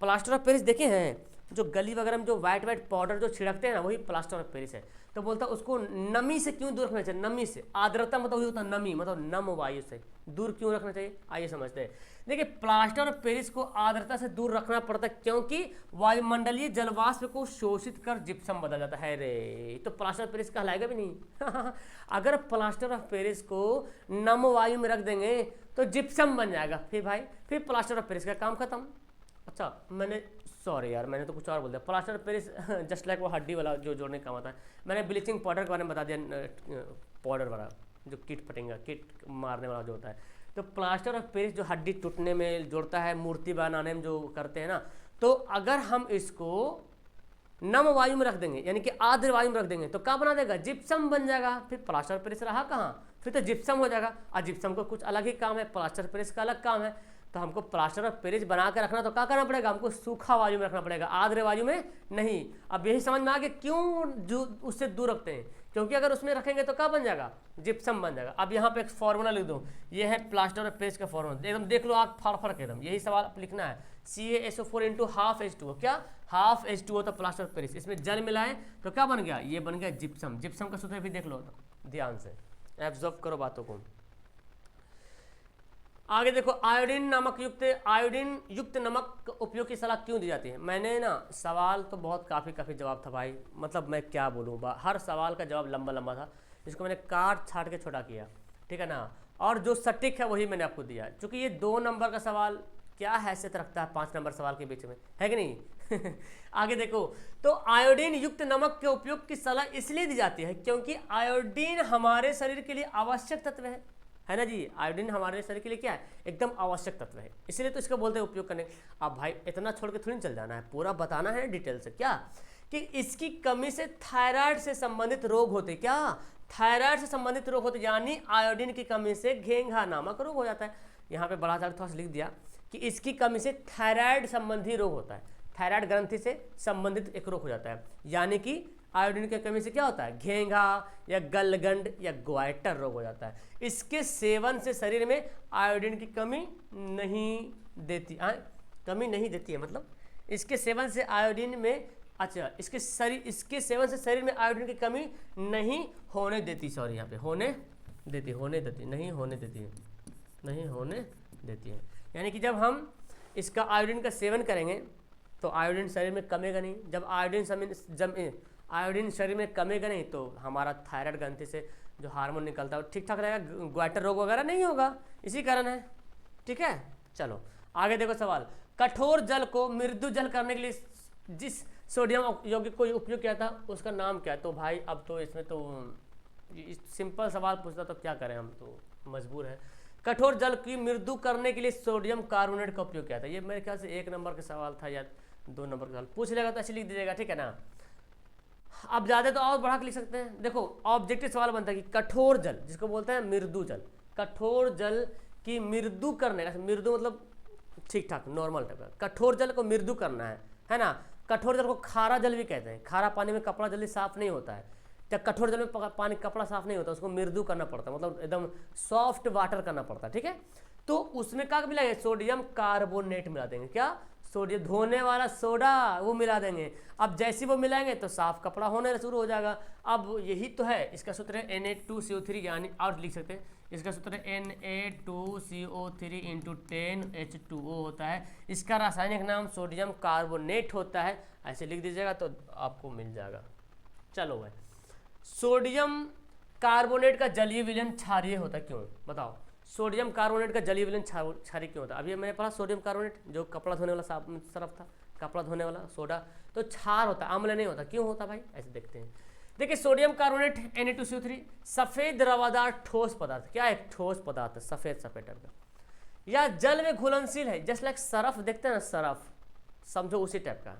Speaker 1: प्लास्टर ऑफ पेरिस देखे हैं, जो गली वगैरह में जो वाइट वाइट पाउडर जो छिड़कते हैं ना, वही प्लास्टर ऑफ पेरिस है। तो बोलता है उसको नमी से क्यों दूर रखना चाहिए, नमी से। आर्द्रता मतलब वही होता है नमी, मतलब नम वायु से दूर क्यों रखना चाहिए, आइए समझते हैं। देखिए प्लास्टर ऑफ पेरिस को आर्द्रता से दूर रखना पड़ता है क्योंकि वायुमंडलीय जलवाष्प को शोषित कर जिप्सम बदल जाता है। रे तो प्लास्टर ऑफ पेरिस कहलाएगा भी नहीं अगर प्लास्टर ऑफ पेरिस को नम वायु में रख देंगे तो जिप्सम बन जाएगा, फिर भाई फिर प्लास्टर ऑफ पेरिस का काम खत्म। अच्छा मैंने सॉरी यार, मैंने तो कुछ और बोल दिया। Plaster of Paris just like वो हड्डी वाला जो जोड़ने का काम आता है। मैंने ब्लीचिंग पाउडर के बारे में बता दिया, पाउडर वाला जो कीट पटेंगा, कीट मारने वाला जो होता है। तो प्लास्टर ऑफ पेरिस जो हड्डी टूटने में जोड़ता है, मूर्ति बनाने में जो करते हैं ना, तो अगर हम इसको नम वायु में रख देंगे यानी कि आर्द्र वायु में रख देंगे तो क्या बना देगा, जिप्सम बन जाएगा। फिर प्लास्टर ऑफ पेरिस रहा कहाँ, फिर तो जिप्सम हो जाएगा। और जिप्सम को कुछ अलग ही काम है, प्लास्टर ऑफ पेरिस का अलग काम है। तो हमको प्लास्टर ऑफ पेरिस बना के रखना तो क्या करना पड़ेगा, हमको सूखा वायु में रखना पड़ेगा, आर्द्र वायु में नहीं। अब यही समझ में आ गया क्यों उससे दूर रखते हैं, क्योंकि अगर उसमें रखेंगे तो क्या बन जाएगा, जिप्सम बन जाएगा। अब यहाँ पे एक फॉर्मूला लिख दो, ये है प्लास्टर ऑफ पेरिस का फॉर्मूला, एकदम देख लो आग फाड़ फाड़ के एकदम यही सवाल आप लिखना है। CaSO4 इंटू हाफ H2O, क्या हाफ H2O तो प्लास्टर ऑफ पेरिस, इसमें जल मिलाए तो क्या बन गया, ये बन गया जिप्सम। जिप्सम का सूत्र भी देख लो ध्यान से, एब्जॉर्ब करो बातों को। आगे देखो, आयोडीन युक्त नमक का उपयोग की सलाह क्यों दी जाती है। मैंने ना सवाल तो बहुत काफ़ी जवाब था भाई, मतलब मैं क्या बोलूँ, हर सवाल का जवाब लंबा लंबा था, इसको मैंने काट छाट के छोटा किया, ठीक है ना। और जो सटीक है वही मैंने आपको दिया, क्योंकि ये 2 नंबर का सवाल क्या हैसियत रखता है 5 नंबर सवाल के बीच में, है कि नहीं आगे देखो, तो आयोडीन युक्त नमक के उपयोग की सलाह इसलिए दी जाती है क्योंकि आयोडीन हमारे शरीर के लिए आवश्यक तत्व है ना जी। आयोडीन हमारे शरीर के लिए क्या है, एकदम आवश्यक तत्व है, इसलिए तो इसका बोलते हैं उपयोग करने। अब भाई इतना छोड़ के थोड़ी चल जाना है, पूरा बताना है डिटेल से, क्या कि इसकी कमी से थायराइड से संबंधित रोग होते, क्या थायराइड से संबंधित रोग होते, यानी आयोडीन की कमी से घेंघा नामक रोग हो जाता है। यहाँ पे बड़ा थोड़ा सा लिख दिया कि इसकी कमी से थायराइड संबंधी रोग होता है, थायराइड ग्रंथि से संबंधित एक रोग हो जाता है, यानी कि आयोडीन की कमी से क्या होता है, घेंघा या गलगंड या ग्वाइटर रोग हो जाता है। इसके सेवन से शरीर में आयोडीन की कमी नहीं देती है, मतलब इसके सेवन से आयोडीन में, अच्छा इसके सेवन से शरीर में आयोडीन की कमी नहीं होने देती, सॉरी यहाँ पे होने देती है, यानी कि जब हम इसका आयोडीन का सेवन करेंगे तो आयोडीन शरीर में कमेगा नहीं। जब आयोडीन शरीर में कमेगा नहीं तो हमारा थायराइड ग्रंथि से जो हार्मोन निकलता है वो ठीक ठाक रहेगा, ग्वाइटर रोग वगैरह नहीं होगा, इसी कारण है, ठीक है। चलो आगे देखो सवाल, कठोर जल को मृदु जल करने के लिए जिस सोडियम यौगिक को उपयोग किया था उसका नाम क्या है। तो भाई अब तो इसमें तो सिंपल सवाल पूछता तो क्या करें, हम तो मजबूर हैं। कठोर जल की मृदु करने के लिए सोडियम कार्बोनेट का उपयोग किया था, ये मेरे ख्याल से 1 नंबर का सवाल था या 2 नंबर का सवाल, पूछ लेगा तो ऐसे लिख दीजिएगा, ठीक है ना। अब ज़्यादा तो और बढ़ा के लिख सकते हैं। देखो ऑब्जेक्टिव सवाल बनता है कि कठोर जल जिसको बोलते हैं मृदु जल, कठोर जल की मृदु करने का, मृदु मतलब ठीक ठाक नॉर्मल टाइप का, कठोर जल को मृदु करना है ना। कठोर जल को खारा जल भी कहते हैं, खारा पानी में कपड़ा जल्दी साफ नहीं होता है, जब कठोर जल में पानी कपड़ा साफ नहीं होता, उसको मृदु करना पड़ता है, मतलब एकदम सॉफ्ट वाटर करना पड़ता है, ठीक है। तो उसमें क्या मिलाएंगे, सोडियम कार्बोनेट मिला देंगे, क्या सोडियम धोने वाला सोडा वो मिला देंगे। अब जैसे वो मिलाएंगे तो साफ कपड़ा होने शुरू हो जाएगा। अब यही तो है, इसका सूत्र है Na2CO3, यानी और लिख सकते हैं, इसका सूत्र है Na2CO3 इंटू 10H2O होता है, इसका रासायनिक नाम सोडियम कार्बोनेट होता है, ऐसे लिख दीजिएगा तो आपको मिल जाएगा। चलो भाई, सोडियम कार्बोनेट का जलीय विलयन क्षारीय होता है, क्यों बताओ। सोडियम कार्बोनेट का जलीय विलयन क्षारीय क्यों होता है। अभी मैंने पढ़ा सोडियम कार्बोनेट जो कपड़ा धोने वाला सरफ था, कपड़ा धोने वाला सोडा, तो क्षार होता है, अम्ल नहीं होता, क्यों होता भाई, ऐसे देखते हैं। देखिए सोडियम कार्बोनेट Na2CO3 सफेद रवादार ठोस पदार्थ, क्या एक ठोस पदार्थ है, सफेद टाइप का, या जल में घुलनशील है, जस्ट लाइक सरफ देखते हैं ना, सरफ समझो उसी टाइप का,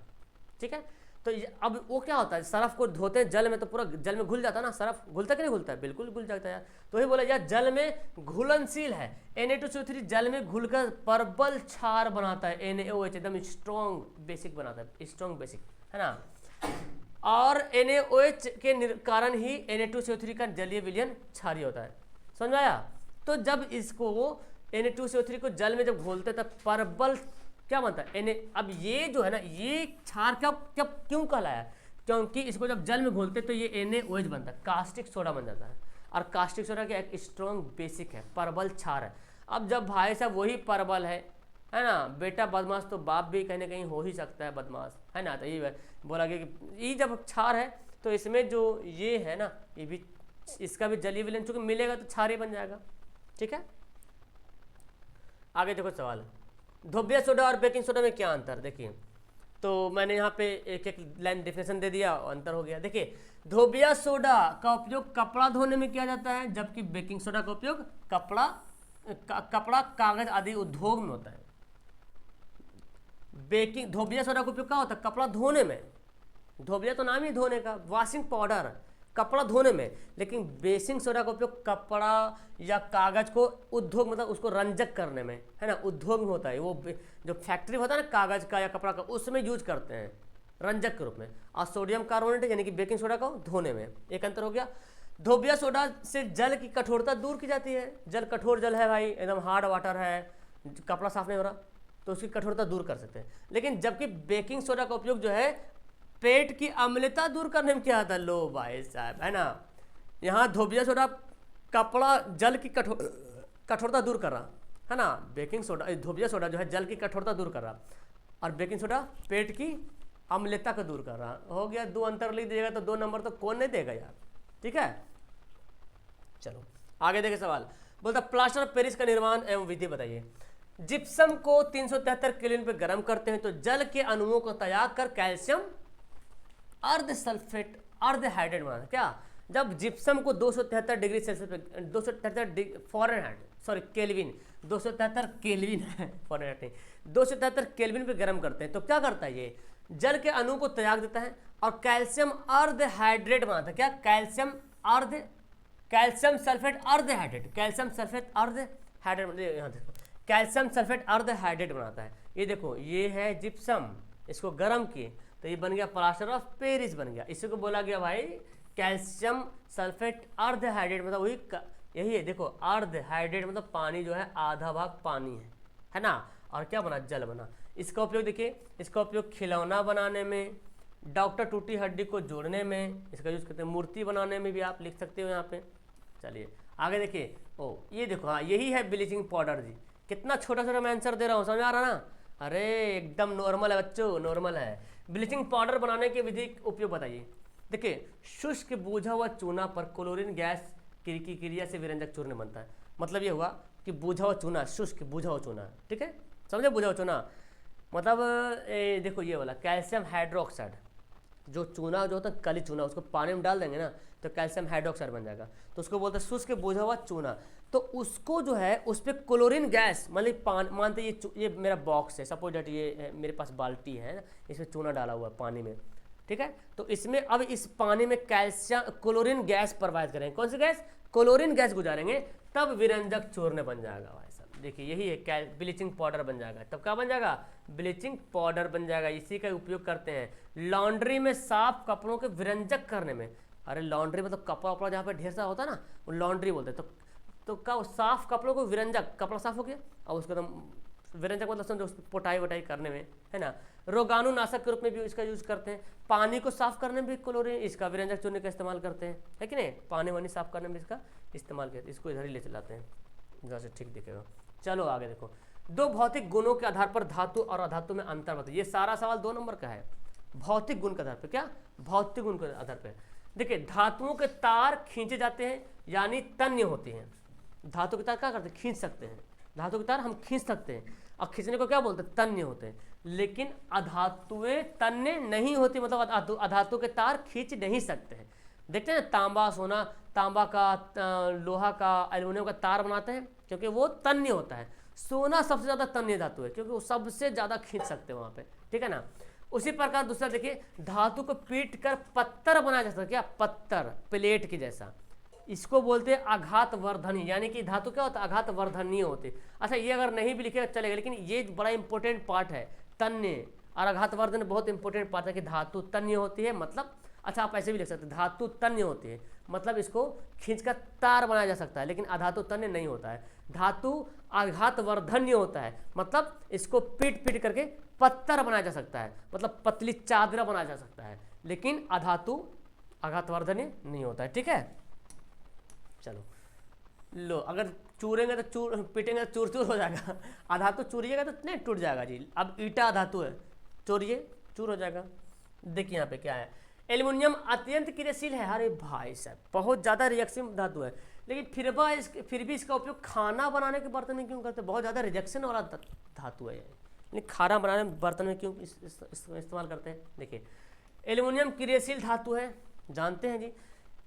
Speaker 1: ठीक है। तो अब वो क्या होता है, सरफ को धोते हैं जल में तो पूरा जल में घुल जाता है ना, सरफ घुलता कि नहीं घुलता है, बिल्कुल घुल जाता है यार। तो ही बोला यार जल में घुलनशील है, Na2CO3 जल में घुलकर प्रबल क्षार बनाता है, NaOH एकदम स्ट्रॉन्ग बेसिक बनाता है, स्ट्रॉन्ग बेसिक, है ना। और NaOH के कारण ही Na2CO3 का जलीय विलयन क्षारीय होता है। समझ में आया? तो जब इसको Na2CO3 को जल में जब घोलते तब परबल क्या बनता है? अब ये जो है ना, ये क्षार क्यों कहलाया? क्योंकि इसको जब जल में घोलते तो ये NaOH बनता है, कास्टिक सोडा बन जाता है। और कास्टिक सोडा का एक स्ट्रॉन्ग बेसिक है, परबल क्षार है। अब जब भाई साहब वही परबल है ना, बेटा बदमाश तो बाप भी कहीं ना कहीं हो ही सकता है बदमाश, है ना। तो ये बोला गया कि ये जब क्षार है तो इसमें जो ये है ना, ये भी, इसका भी जलीय विलयन चूंकि मिलेगा तो क्षार ही बन जाएगा। ठीक है, आगे देखो सवाल, धोबिया सोडा और बेकिंग सोडा में क्या अंतर? देखिए, तो मैंने यहाँ पे एक एक लाइन डेफिनेशन दे दिया और अंतर हो गया। देखिए, धोबिया सोडा का उपयोग कपड़ा धोने में किया जाता है, जबकि बेकिंग सोडा का उपयोग कपड़ा कागज आदि उद्योग में होता है। धोबिया सोडा का उपयोग क्या होता है? कपड़ा धोने में। धोबिया तो नाम ही धोने का, वॉशिंग पाउडर, कपड़ा धोने में। लेकिन बेकिंग सोडा का उपयोग कपड़ा या कागज को उद्योग, मतलब उसको रंजक करने में, है ना, उद्योग में होता है। वो जो फैक्ट्री होता है ना कागज का या कपड़ा का, उसमें यूज करते हैं रंजक के रूप में। और सोडियम कार्बोनेट यानी कि बेकिंग सोडा को धोने में। एक अंतर हो गया। धोबिया सोडा से जल की कठोरता दूर की जाती है। जल कठोर जल है भाई, एकदम हार्ड वाटर है, कपड़ा साफ नहीं हो रहा, तो उसकी कठोरता दूर कर सकते हैं। लेकिन जबकि बेकिंग सोडा का उपयोग जो है पेट की अम्लता दूर करने में किया जाता है। लो भाई साहब, है ना, यहाँ धोबिया सोडा कपड़ा जल की कठोरता दूर कर रहा है ना, बेकिंग सोडा धोबिया सोडा जो है जल की कठोरता दूर कर रहा, और बेकिंग सोडा पेट की अम्लता को दूर कर रहा। हो गया, दो अंतर लिख दीजिएगा तो 2 नंबर तो कौन नहीं देगा यार। ठीक है, चलो आगे देखें सवाल। बोलता प्लास्टर ऑफ पेरिस का निर्माण एवं विधि बताइए। जिप्सम को 373 केल्विन पे गर्म करते हैं तो जल के अणुओं को त्याग कर कैल्शियम अर्ध सल्फेट अर्ध हाइड्रेट बनाता है। क्या? जब जिप्सम को 273 डिग्री सेल्सियस पे 273 फॉरेनहाइट, सॉरी केल्विन, 273 केल्विन है फॉरेनहाइट नहीं, 273 केल्विन पे गर्म करते हैं तो क्या करता है? ये जल के अणु को त्याग देता है और कैल्शियम अर्ध हाइड्रेट बनाता है। क्या? कैल्शियम सल्फेट अर्ध हाइड्रेट, कैल्शियम सल्फेट अर्ध हाइड्रेट, यहाँ देखो, कैल्शियम सल्फेट अर्ध हाइड्रेट बनाता है। ये देखो, ये है जिप्सम, इसको गर्म किए तो ये बन गया प्लास्टर ऑफ पेरिस बन गया। इसी को बोला गया भाई कैल्शियम सल्फेट अर्ध हाइड्रेट, मतलब वही यही है। देखो, अर्ध हाइड्रेट मतलब पानी जो है आधा भाग पानी है ना, और क्या बना? जल बना। इसका उपयोग देखिए, इसका उपयोग खिलौना बनाने में, डॉक्टर टूटी हड्डी को जोड़ने में इसका यूज करते हैं, मूर्ति बनाने में भी आप लिख सकते हो यहाँ पे। चलिए आगे देखिए, ओ ये देखो, हाँ यही है ब्लीचिंग पाउडर जी। कितना छोटा छोटा मैं आंसर दे रहा हूँ, समझ आ रहा ना? अरे एकदम नॉर्मल है बच्चों, नॉर्मल है। ब्लीचिंग पाउडर बनाने के विधि उपयोग बताइए। देखिए, शुष्क बूझा हुआ चूना पर क्लोरीन गैस की क्रिया से विरंजक चूर्ण बनता है। मतलब ये हुआ कि बूझा हुआ चूना, शुष्क बूझा हुआ चूना, ठीक है, समझे? बूझा हुआ चूना मतलब देखो ये वाला कैल्शियम हाइड्रोक्साइड, जो चूना जो होता है काली चूना, उसको पानी में डाल देंगे ना तो कैल्शियम हाइड्रोक्साइड बन जाएगा, तो उसको बोलते हैं शुष्क बूझा हुआ चूना। तो उसको जो है उस पर क्लोरीन गैस, मतलब मानते ये मेरा बॉक्स है, सपोज डेट ये मेरे पास बाल्टी है ना, इसमें चूना डाला हुआ है पानी में, ठीक है, तो इसमें अब इस पानी में कैल्शियम क्लोरीन गैस प्रोवाइड करेंगे। कौन सी गैस? क्लोरीन गैस गुजारेंगे, तब विरंजक चूर्ण बन जाएगा भाई साहब। देखिए यही है, ब्लीचिंग पाउडर बन जाएगा। तब क्या बन जाएगा? ब्लीचिंग पाउडर बन जाएगा। इसी का उपयोग करते हैं लॉन्ड्री में साफ कपड़ों के विरंजक करने में। अरे लॉन्ड्री मतलब कपड़ा वपड़ा जहाँ पे ढेर सारा होता है ना, वो लॉन्ड्री बोलते हैं। तो क्या साफ कपड़ों को विरंजक, कपड़ा साफ हो गया और उसको एकदम विरंजक मतलब समझो पोटाई वटाई करने में, है ना। रोगाणुनाशक के रूप में भी इसका यूज करते हैं। पानी को साफ करने में भी क्लोरीन, इसका विरंजक चूर्ण का इस्तेमाल करते हैं, है कि नहीं? पानी वानी साफ करने में इसका इस्तेमाल करते हैं। इसको इधर ही ले चलाते हैं, जहाँ से ठीक दिखेगा। चलो आगे देखो, 2 भौतिक गुणों के आधार पर धातु और अधातु में अंतर बताइए। ये सारा सवाल 2 नंबर का है। भौतिक गुण के आधार पर, क्या? भौतिक गुण के आधार पर। देखिए, धातुओं के तार खींचे जाते हैं यानी तन्य होती हैं। धातु के तार क्या करते हैं? खींच सकते हैं। धातु के तार हम खींच सकते हैं, और खींचने को क्या बोलते हैं? तन्य होते हैं। लेकिन अधातुएं तन्य नहीं होती, मतलब अधातु के तार खींच नहीं सकते हैं। देखते हैं तांबा, सोना, तांबा का, लोहा का, एल्युमिनियम का तार बनाते हैं क्योंकि वो तन्य होता है। सोना सबसे ज़्यादा तन्य धातु है क्योंकि वो सबसे ज़्यादा खींच सकते हैं वहाँ पे, ठीक है ना। उसी प्रकार दूसरा देखिए, धातु को पीट कर पत्थर बनाया जा सकता है। क्या? पत्थर, प्लेट की जैसा। इसको बोलते हैं आघात वर्धनी, यानी कि धातु क्या होता है? आघात वर्धनीय होते। अच्छा, ये अगर नहीं भी लिखेगा चलेगा, लेकिन ये बड़ा इंपॉर्टेंट पार्ट है। तन्य और आघात वर्धन बहुत इंपॉर्टेंट पार्ट है कि धातु तन्य होती है, मतलब अच्छा आप ऐसे भी लिख सकते हैं धातु तन्य होती है, मतलब इसको खींचकर तार बनाया जा सकता है, लेकिन अधातु तन्य नहीं होता है। धातु आघातवर्धन्य होता है, मतलब इसको पीट पीट करके पत्थर बनाया जा सकता है, मतलब पतली चादर बनाया जा सकता है, लेकिन अधातु आघातवर्धन्य नहीं होता है। ठीक है, चलो लो, अगर चूरेंगे तो चूर, पीटेंगे तो चूर चूर हो जाएगा, अधातु चूरिएगा तो नहीं टूट जाएगा जी। अब ईटा अधातु है, चोरिए चूर हो जाएगा। देखिए यहाँ पे क्या है, एल्युमिनियम अत्यंत क्रियाशील है। अरे भाई साहब बहुत ज़्यादा रिएक्शन धातु है, लेकिन फिर भी इसका उपयोग खाना बनाने के बर्तन में क्यों करते हैं? बहुत ज़्यादा रिजेक्शन वाला धातु है, लेकिन खाना बनाने में बर्तन में क्यों इस्तेमाल करते हैं? देखिए एल्युमिनियम क्रियाशील धातु है, जानते हैं जी,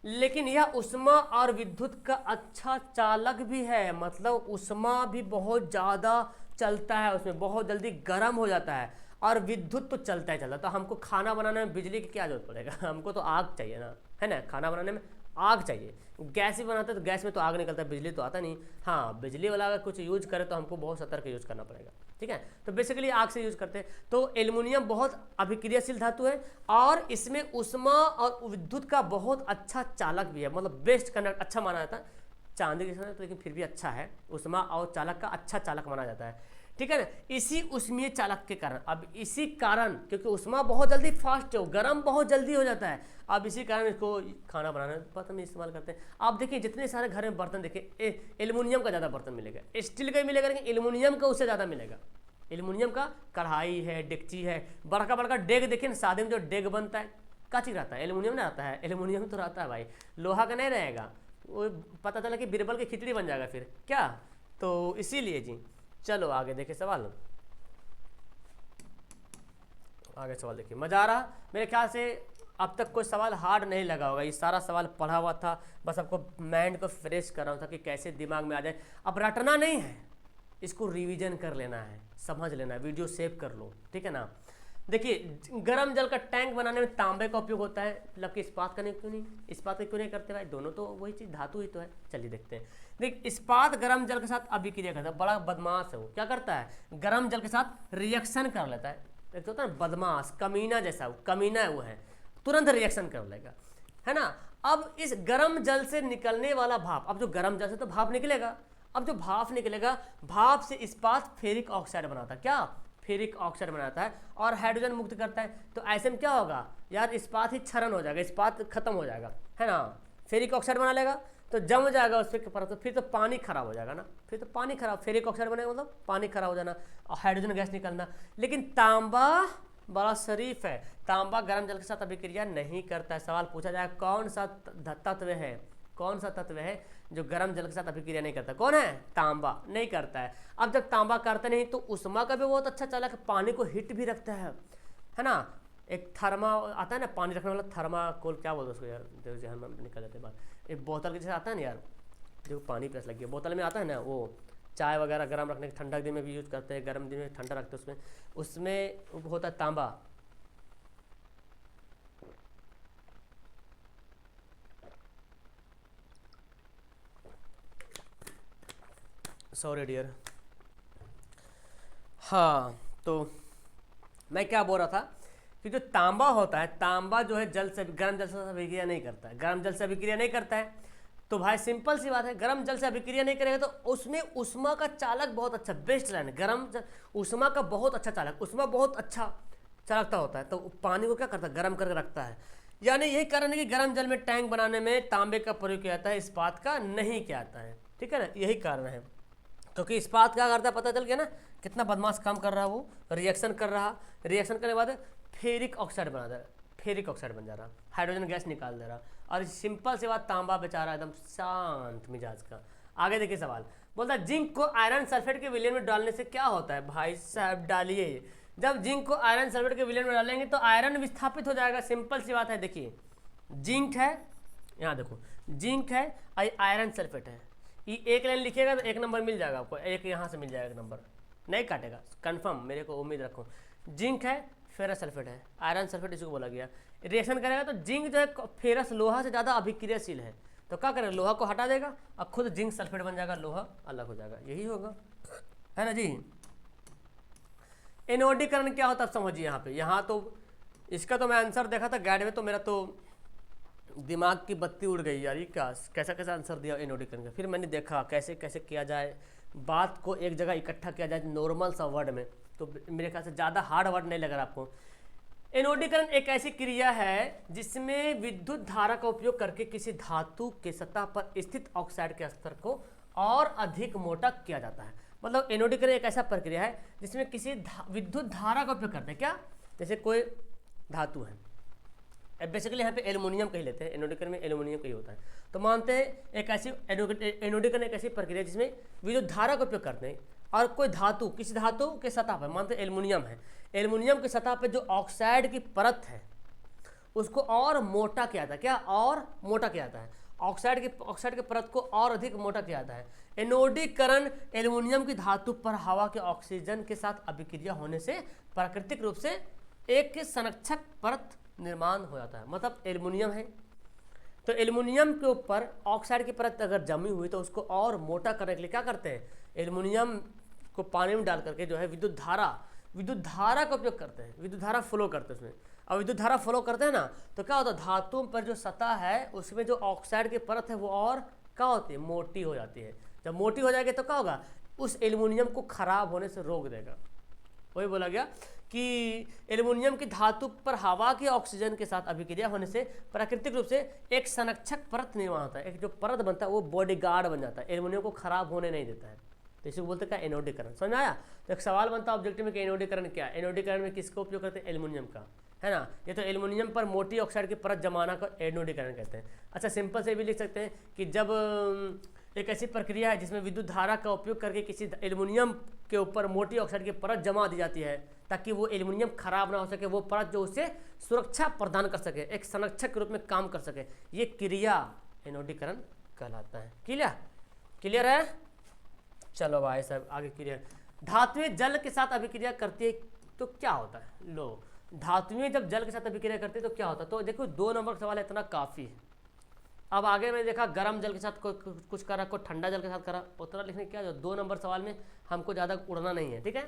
Speaker 1: लेकिन यह उष्मा और विद्युत का अच्छा चालक भी है, मतलब उष्मा भी बहुत ज़्यादा चलता है, उसमें बहुत जल्दी गर्म हो जाता है, और विद्युत तो चलता ही चलता। तो हमको खाना बनाने में बिजली की क्या जरूरत पड़ेगा, हमको तो आग चाहिए ना, है ना, खाना बनाने में आग चाहिए। गैस भी बनाते हैं तो गैस में तो आग निकलता है, बिजली तो आता नहीं। हाँ बिजली वाला अगर कुछ यूज करे तो हमको बहुत सतर्क यूज करना पड़ेगा। ठीक है, तो बेसिकली आग से यूज करते हैं। तो एल्युमिनियम बहुत अभिक्रियाशील धातु है, और इसमें उष्मा और विद्युत का बहुत अच्छा चालक भी है, मतलब बेस्ट कंडक्ट अच्छा माना जाता है। चांदी के समय तो लेकिन फिर भी अच्छा है, उष्मा और चालक का अच्छा चालक माना जाता है। ठीक है ना, इसी उष्मीय चालक के कारण, अब इसी कारण क्योंकि उष्मा बहुत जल्दी फास्ट है, गर्म बहुत जल्दी हो जाता है, अब इसी कारण इसको खाना बनाने बर्तन में इस्तेमाल करते हैं। आप देखिए जितने सारे घर में बर्तन देखिए, एल्युमिनियम का ज़्यादा बर्तन मिलेगा, स्टील का ही मिलेगा, लेकिन एल्युमिनियम का उससे ज़्यादा मिलेगा। एल्युमिनियम का कढ़ाई है, डेगची है, बड़का बड़का डेग देखिए ना, शादी में जो डेग बनता है का चीज़ रहता है, एल्युमिनियम ना रहता है, एल्युमिनियम तो रहता है भाई, लोहा का नहीं रहेगा, वो पता चला कि बीरबल की खिचड़ी बन जाएगा फिर क्या, तो इसीलिए जी। चलो आगे देखिए सवाल, आगे सवाल देखिए, मजा आ रहा मेरे ख्याल से। अब तक कोई सवाल हार्ड नहीं लगा होगा, ये सारा सवाल पढ़ा हुआ था, बस आपको माइंड को फ्रेश कर रहा था कि कैसे दिमाग में आ जाए। अब रटना नहीं है, इसको रिवीजन कर लेना है, समझ लेना है, वीडियो सेव कर लो, ठीक है ना। देखिए गर्म जल का टैंक बनाने में तांबे का उपयोग होता है, मतलब कि इस्पात का नहीं, क्यों नहीं, इस्पात का क्यों नहीं करते भाई, दोनों तो वही चीज़ धातु ही तो है। चलिए देखते हैं। देख इस्पात गर्म जल के साथ अभिक्रिया करता है, बड़ा बदमाश है वो, क्या करता है गर्म जल के साथ रिएक्शन कर लेता है। एक तो होता है बदमाश, कमीना जैसा, वो कमीना है, वो है, तुरंत रिएक्शन कर लेगा, है ना। अब इस गर्म जल से निकलने वाला भाप, अब जो गर्म जल से तो भाप निकलेगा, अब जो भाप निकलेगा, भाप से इस्पात फेरिक ऑक्साइड बनाता है, क्या फेरिक ऑक्साइड बनाता है, और हाइड्रोजन मुक्त करता है। तो ऐसे में क्या होगा यार, इस्पात ही क्षरण हो जाएगा, इस्पात खत्म हो जाएगा, है ना। फेरिक ऑक्साइड बना लेगा तो जम जाएगा उस पर, तो फिर तो पानी खराब हो जाएगा ना, फिर तो पानी खराब, फेरिक ऑक्साइड बनेगा मतलब पानी खराब हो जाना और हाइड्रोजन गैस निकलना। लेकिन तांबा बड़ा शरीफ है, तांबा गर्म जल के साथ अभिक्रिया नहीं करता है। सवाल पूछा जाए कौन सा तत्व है, कौन सा तत्व है जो गर्म जल के साथ अभिक्रिया नहीं करता, कौन है, तांबा नहीं करता है। अब जब तांबा करता नहीं तो उष्मा का भी बहुत अच्छा चालक है, पानी को हिट भी रखता है ना। एक थर्मा आता है ना, पानी रखने वाला थर्माकोल, क्या बोलते उसको यार, देखो जहन में निकल जाते बात, एक बोतल के जैसे आता है ना यार, जो पानी प्यास लगी है बोतल में आता है ना, वो चाय वगैरह गर्म रखने के, ठंडक दिन में भी यूज करते हैं, गर्म दिन में ठंडा रखते हैं, उसमें होता है तांबा। Sorry dear. हाँ तो मैं क्या बोल रहा था कि जो तांबा होता है, तांबा जो है जल से, गर्म जल से अभिक्रिया नहीं करता है, गर्म जल से अभिक्रिया नहीं करता है। तो भाई सिंपल सी बात है, गर्म जल से अभिक्रिया नहीं करेगा तो उसमें उष्मा का चालक बहुत अच्छा, बेस्ट लाइन है, गर्म जल उष्मा का बहुत अच्छा चालक, उष्मा बहुत अच्छा चालकता होता है, तो पानी को क्या करता है, गर्म करके रखता है। यानी यही कारण है कि गर्म जल में टैंक बनाने में तांबे का प्रयोग किया जाता है, इस्पात का नहीं किया जाता है, ठीक है ना, यही कारण है। क्योंकि इस्पात क्या करता है पता चल गया ना, कितना बदमाश काम कर रहा है वो, रिएक्शन कर रहा, रिएक्शन करने के बाद फेरिक ऑक्साइड बना दे रहा, फेरिक ऑक्साइड बन जा रहा, हाइड्रोजन गैस निकाल दे रहा, और सिंपल सी बात, तांबा बेचारा एकदम शांत मिजाज का। आगे देखिए सवाल, बोलता है जिंक को आयरन सल्फेट के विलयन में डालने से क्या होता है। भाई साहब डालिए, जब जिंक को आयरन सल्फेट के विलयन में डालेंगे तो आयरन विस्थापित हो जाएगा, सिंपल सी बात है। देखिए जिंक है, यहाँ देखो जिंक है, आयरन सल्फेट है, ये एक लाइन लिखिएगा तो एक नंबर मिल जाएगा आपको, एक यहाँ से मिल जाएगा, एक नंबर नहीं काटेगा, कंफर्म, मेरे को उम्मीद रखो। जिंक है, फेरस सल्फेट है, आयरन सल्फेट इसको बोला गया, रिएक्शन करेगा तो जिंक जो है फेरस लोहा से ज़्यादा अभिक्रियाशील है, तो क्या करेगा, लोहा को हटा देगा और खुद जिंक सल्फेट बन जाएगा, लोहा अलग हो जाएगा, यही होगा, है ना जी। एनोडीकरण क्या होता है अब समझिए। यहाँ पे, यहाँ तो इसका तो मैं आंसर देखा था गाइड में, तो मेरा तो दिमाग की बत्ती उड़ गई यार, ये क्या कैसा कैसा आंसर दिया एनोडिकरण का। फिर मैंने देखा कैसे कैसे किया जाए, बात को एक जगह इकट्ठा किया जाए नॉर्मल सा वर्ड में, तो मेरे ख्याल से ज़्यादा हार्ड वर्ड नहीं लग रहा आपको। एनोडीकरण एक ऐसी क्रिया है जिसमें विद्युत धारा का उपयोग करके किसी धातु के सतह पर स्थित ऑक्साइड के स्तर को और अधिक मोटा किया जाता है। मतलब एनोडीकरण एक ऐसा प्रक्रिया है जिसमें किसी विद्युत धारा का उपयोग करते हैं। क्या, जैसे कोई धातु है, बेसिकली यहाँ पे एल्युमिनियम कही लेते हैं, एनोडीकरण में एल्युमिनियम कही होता है। तो मानते हैं एक ऐसी एनोडीकरण एक ऐसी प्रक्रिया जिसमें विद्युत धारा का उपयोग करते हैं और कोई धातु किसी धातु के सतह पर, मानते हैं एल्युमिनियम है, एल्युमिनियम की सतह पर जो ऑक्साइड की परत है उसको और मोटा किया जाता है। क्या, और मोटा किया जाता है, ऑक्साइड की परत को और अधिक मोटा किया जाता है। एनोडीकरण एल्युमिनियम की धातु पर हवा के ऑक्सीजन के साथ अभिक्रिया होने से प्राकृतिक रूप से एक संरक्षक परत निर्माण हो जाता है। मतलब एल्युमिनियम है तो एल्युमिनियम के ऊपर ऑक्साइड की परत अगर जमी हुई तो उसको और मोटा करने के लिए क्या करते हैं, एल्युमिनियम को पानी में डाल करके जो है विद्युत धारा का उपयोग करते हैं, विद्युत धारा फ्लो करते हैं उसमें। और विद्युत धारा फ्लो करते हैं ना, तो क्या होता है, धातु पर जो सतह है उसमें जो ऑक्साइड की परत है वो और क्या होती है, मोटी हो जाती है। जब मोटी हो जाएगी तो क्या होगा, उस एल्युमिनियम को खराब होने से रोक देगा। वही बोला गया कि एल्युमिनियम की धातु पर हवा के ऑक्सीजन के साथ अभिक्रिया होने से प्राकृतिक रूप से एक संरक्षक परत निर्माण होता है। एक जो परत बनता है वो बॉडीगार्ड बन जाता है, एल्युमिनियम को खराब होने नहीं देता है। तो इसी को बोलते हैं एनोडीकरण। समझ आया? तो एक सवाल बनता है ऑब्जेक्टिव में कि एनोडीकरण क्या है। एनोडीकरण में किसका उपयोग करते हैं, एल्युमिनियम का, है ना। ये तो एल्युमिनियम पर मोटी ऑक्साइड की परत जमाना को एनोडीकरण कहते हैं। अच्छा, सिंपल से भी लिख सकते हैं कि जब एक ऐसी प्रक्रिया है जिसमें विद्युत धारा का उपयोग करके किसी एल्युमिनियम के ऊपर मोटी ऑक्साइड की परत जमा दी जाती है ताकि वो एल्युमिनियम खराब ना हो सके, वो परत जो उसे सुरक्षा प्रदान कर सके, एक संरक्षक के रूप में काम कर सके, ये क्रिया एनोडीकरण कहलाता है। क्लियर है? चलो भाई साहब आगे क्लियर। धातुएं जल के साथ अभिक्रिया करती है तो क्या होता है, लो धातुएं जब जल के साथ अभिक्रिया करती है तो क्या होता है। तो देखो 2 नंबर का सवाल इतना काफ़ी है। अब आगे मैंने देखा गर्म जल के साथ कोई कुछ करा, कोई ठंडा जल के साथ करा, उतना लिखने क्या, जो 2 नंबर सवाल में हमको ज़्यादा उड़ना नहीं है, ठीक है।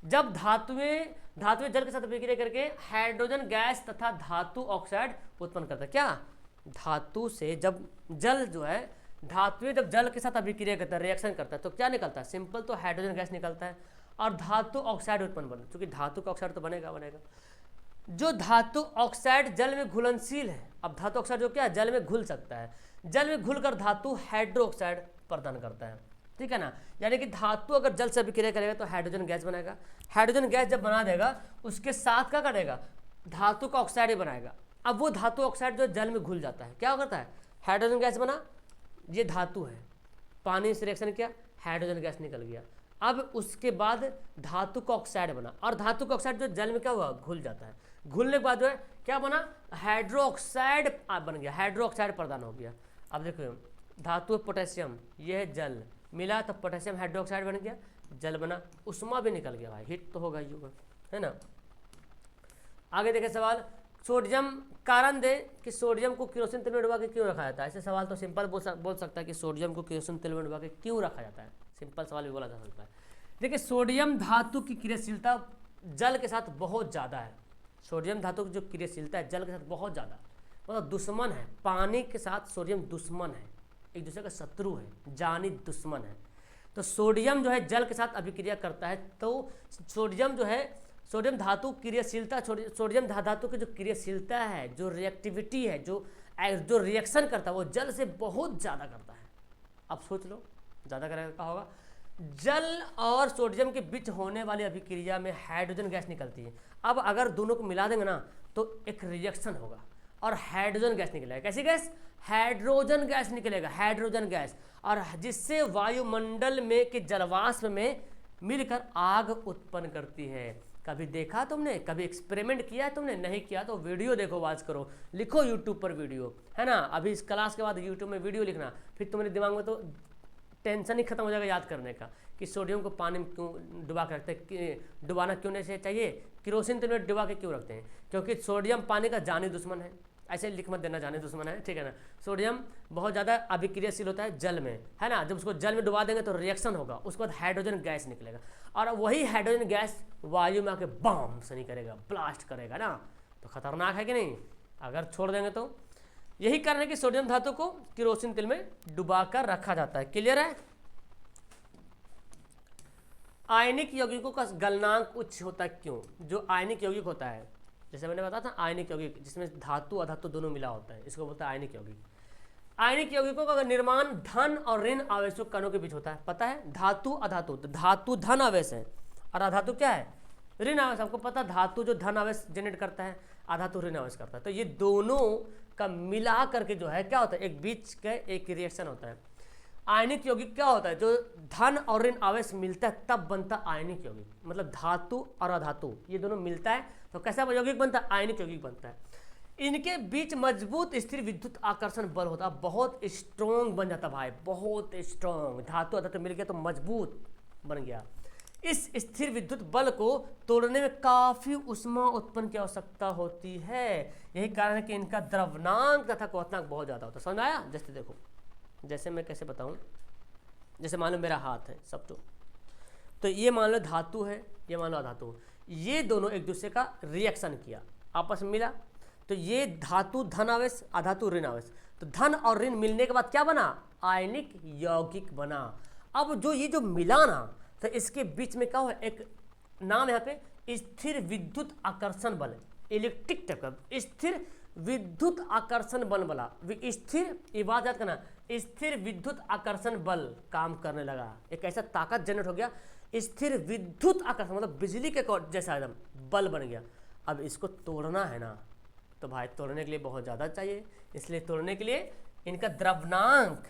Speaker 1: जब धातुएं जल के साथ अभिक्रिया करके हाइड्रोजन गैस तथा धातु ऑक्साइड उत्पन्न करता है। क्या, धातु से जब जल जो है, धातुएं जब जल के साथ अभिक्रिया करता है, रिएक्शन करता है, तो क्या निकलता है, सिंपल तो हाइड्रोजन गैस निकलता है और धातु ऑक्साइड उत्पन्न बनता है। क्योंकि धातु का ऑक्साइड तो बनेगा। जो धातु ऑक्साइड जल में घुलनशील है, अब धातु ऑक्साइड जो क्या है, जल में घुल सकता है, जल में घुलकर धातु हाइड्रोक्साइड प्रदान करता है, ठीक है ना। यानी कि धातु अगर जल से अभिक्रिया करेगा तो हाइड्रोजन गैस बनाएगा, हाइड्रोजन गैस जब बना देगा उसके साथ क्या करेगा, धातु का ऑक्साइड ही बनाएगा। अब वो धातु ऑक्साइड जो जल में घुल जाता है, क्या करता है, हाइड्रोजन गैस बना, ये धातु है, पानी से रिएक्शन किया, हाइड्रोजन गैस निकल गया। अब उसके बाद धातु का ऑक्साइड बना और धातु का ऑक्साइड जो जल में क्या हुआ, घुल जाता है, घुलने के बाद जो है क्या बना, हाइड्रोक्साइड बन गया, हाइड्रोक्साइड प्रदान हो गया। अब देखो धातु पोटेशियम, यह है जल, मिला तो पोटेशियम हाइड्रोक्साइड बन गया, जल बना, उष्मा भी निकल गया भाई, हिट तो होगा ही, है ना। आगे देखें सवाल, सोडियम, कारण दे कि सोडियम को केरोसिन तेल में डुबा के क्यों रखा जाता है। ऐसे सवाल तो सिंपल बोल सकता है कि सोडियम को केरोसिन तेल में डुबा के क्यों रखा जाता है, सिंपल सवाल भी बोला जा सकता है। देखिए सोडियम धातु की क्रियाशीलता जल के साथ बहुत ज़्यादा है, सोडियम धातु की जो क्रियाशीलता है जल के साथ बहुत ज़्यादा, मतलब दुश्मन है, पानी के साथ सोडियम दुश्मन है, एक दूसरे का शत्रु है, जानी दुश्मन है। तो सोडियम जो है जल के साथ अभिक्रिया करता है तो सोडियम जो है, सोडियम धातु क्रियाशीलता, सोडियम धातु की जो क्रियाशीलता है, जो रिएक्टिविटी है, जो रिएक्शन करता है वो जल से बहुत ज़्यादा करता है। अब सोच लो ज़्यादा करेगा क्या होगा, जल और सोडियम के बीच होने वाली अभिक्रिया में हाइड्रोजन गैस निकलती है। अब अगर दोनों को मिला देंगे ना तो एक रिएक्शन होगा और हाइड्रोजन गैस निकलेगा। कैसी गैस, हाइड्रोजन गैस निकलेगा, हाइड्रोजन गैस, और जिससे वायुमंडल में के जलवाष्प में मिलकर आग उत्पन्न करती है। कभी देखा तुमने, कभी एक्सपेरिमेंट किया है तुमने, नहीं किया तो वीडियो देखो, वाच करो, लिखो यूट्यूब पर वीडियो, है ना। अभी इस क्लास के बाद यूट्यूब में वीडियो लिखना, फिर तुम्हारे दिमाग में तो टेंशन ही खत्म हो जाएगा याद करने का कि सोडियम को पानी में क्यों डुबा के रखते हैं, डुबाना क्यों नहीं चाहिए, केरोसिन तेल में डुबा के क्यों रखते हैं, क्योंकि सोडियम पानी का जानी दुश्मन है। ऐसे लिख मत देना जानी दुश्मन है, ठीक है ना। सोडियम बहुत ज़्यादा अभिक्रियाशील होता है जल में, है ना। जब उसको जल में डुबा देंगे तो रिएक्शन होगा, उसके बाद हाइड्रोजन गैस निकलेगा और वही हाइड्रोजन गैस वायु में आके बम से नहीं करेगा, ब्लास्ट करेगा ना, तो खतरनाक है कि नहीं, अगर छोड़ देंगे तो। यही कारण है कि सोडियम धातु को केरोसिन तेल में डुबाकर रखा जाता है। क्लियर है। आयनिक यौगिकों का गलनांक उच्च होता है क्यों? जो आयनिक यौगिक होता है, जैसे मैंने बताया था आयनिक यौगिक जिसमें धातु अधातु दोनों मिला होता है, इसको बोलता है आयनिक यौगिक। आयनिक यौगिकों का निर्माण धन और ऋण आवेशों कणों के बीच होता है। पता है, धातु अधातु, तो धातु धन आवेश है और अधातु क्या है, ऋण आवेश। आपको पता, धातु जो धन आवेश जनरेट करता है, अधातु ऋण आवेश करता है। तो ये दोनों का मिला करके जो है क्या होता है, एक बीच का एक रिएक्शन होता है। आयनिक यौगिक क्या होता है, जो धन और ऋण आवेश मिलता है तब बनता आयनिक यौगिक। मतलब धातु और अधातु ये दोनों मिलता है तो कैसा यौगिक बनता है, आयनिक यौगिक बनता है। इनके बीच मजबूत स्थिर विद्युत आकर्षण बल होता है, बहुत स्ट्रॉन्ग बन जाता भाई, बहुत स्ट्रॉन्ग। धातु अधातु मिल गया तो मजबूत बन गया। इस स्थिर विद्युत बल को तोड़ने में काफी ऊष्मा उत्पन्न की आवश्यकता होती है। यही कारण है कि इनका द्रवनांक तथा क्वथनांक बहुत ज्यादा होता है। समझ आया? जैसे देखो, जैसे मैं कैसे बताऊं, जैसे मान लो मेरा हाथ है सब, तो ये मान लो धातु है, ये मान लो अधातु, ये दोनों एक दूसरे का रिएक्शन किया, आपस में मिला, तो ये धातु धन आवेश, अधातु ऋण आवेश। तो धन और ऋण मिलने के बाद क्या बना, आयनिक यौगिक बना। अब जो ये जो मिला ना, तो इसके बीच में क्या हुआ, एक नाम यहाँ पे स्थिर विद्युत आकर्षण बल, इलेक्ट्रिक टाइप का स्थिर विद्युत आकर्षण बल बना। स्थिर, ये बात याद करना, स्थिर विद्युत आकर्षण बल काम करने लगा, एक ऐसा ताकत जनरेट हो गया, स्थिर विद्युत आकर्षण मतलब बिजली के जैसा एकदम बल बन गया। अब इसको तोड़ना है ना, तो भाई तोड़ने के लिए बहुत ज़्यादा चाहिए, इसलिए तोड़ने के लिए इनका द्रवनांक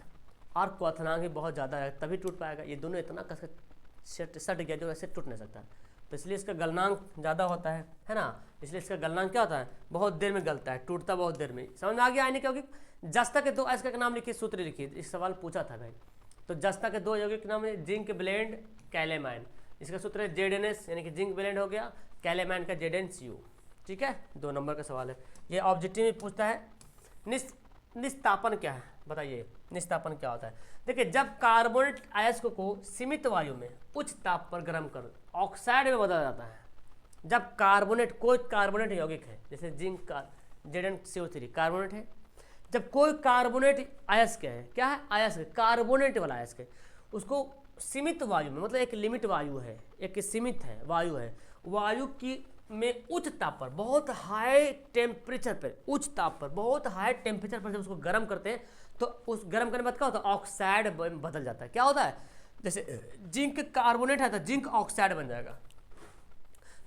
Speaker 1: और क्वथनांक भी बहुत ज़्यादा है, तभी टूट पाएगा। ये दोनों इतना कस सट गया जो ऐसे टूट नहीं सकता, तो इसलिए इसका गलनांक ज़्यादा होता है ना। इसलिए इसका गलनांक क्या होता है, बहुत देर में गलता है, टूटता बहुत देर में। समझ में आ गया आयनिक यौगिक? जस्ता के दो अयस्क का नाम लिखिए, सूत्र लिखिए, इस सवाल पूछा था भाई। तो जस्ता के दो यौगिक नाम है जिंक ब्लेंड कैलेमाइन, इसका सूत्र है ZnS, यानी कि जिंक ब्लेंड हो गया, कैलेमाइन का ZnCu। ठीक है, 2 नंबर का सवाल है। ये ऑब्जेक्टिव में पूछता है। निस्तापन क्या है, बताइए निस्तापन क्या होता है? देखिए, जब कार्बोनेट अयस्क को सीमित वायु में उच्च ताप पर गर्म कर ऑक्साइड में बदला जाता है। जब कार्बोनेट, कोई कार्बोनेट यौगिक है, जैसे जिंक का ZnCO3 कार्बोनेट है, जब कोई कार्बोनेट अयस्क है, क्या है, अयस्क, कार्बोनेट वाला अयस्क है, उसको सीमित वायु में, मतलब एक लिमिट वायु है, एक सीमित है वायु है, वायु की में उच्च ताप पर, बहुत हाई टेम्परेचर पर, उच्च ताप पर, बहुत हाई टेम्परेचर पर जब उसको गर्म करते हैं, तो उस गर्म करने के बाद क्या होता है, ऑक्साइड बदल जाता है। क्या होता है, जैसे जिंक कार्बोनेट है तो जिंक ऑक्साइड बन जाएगा।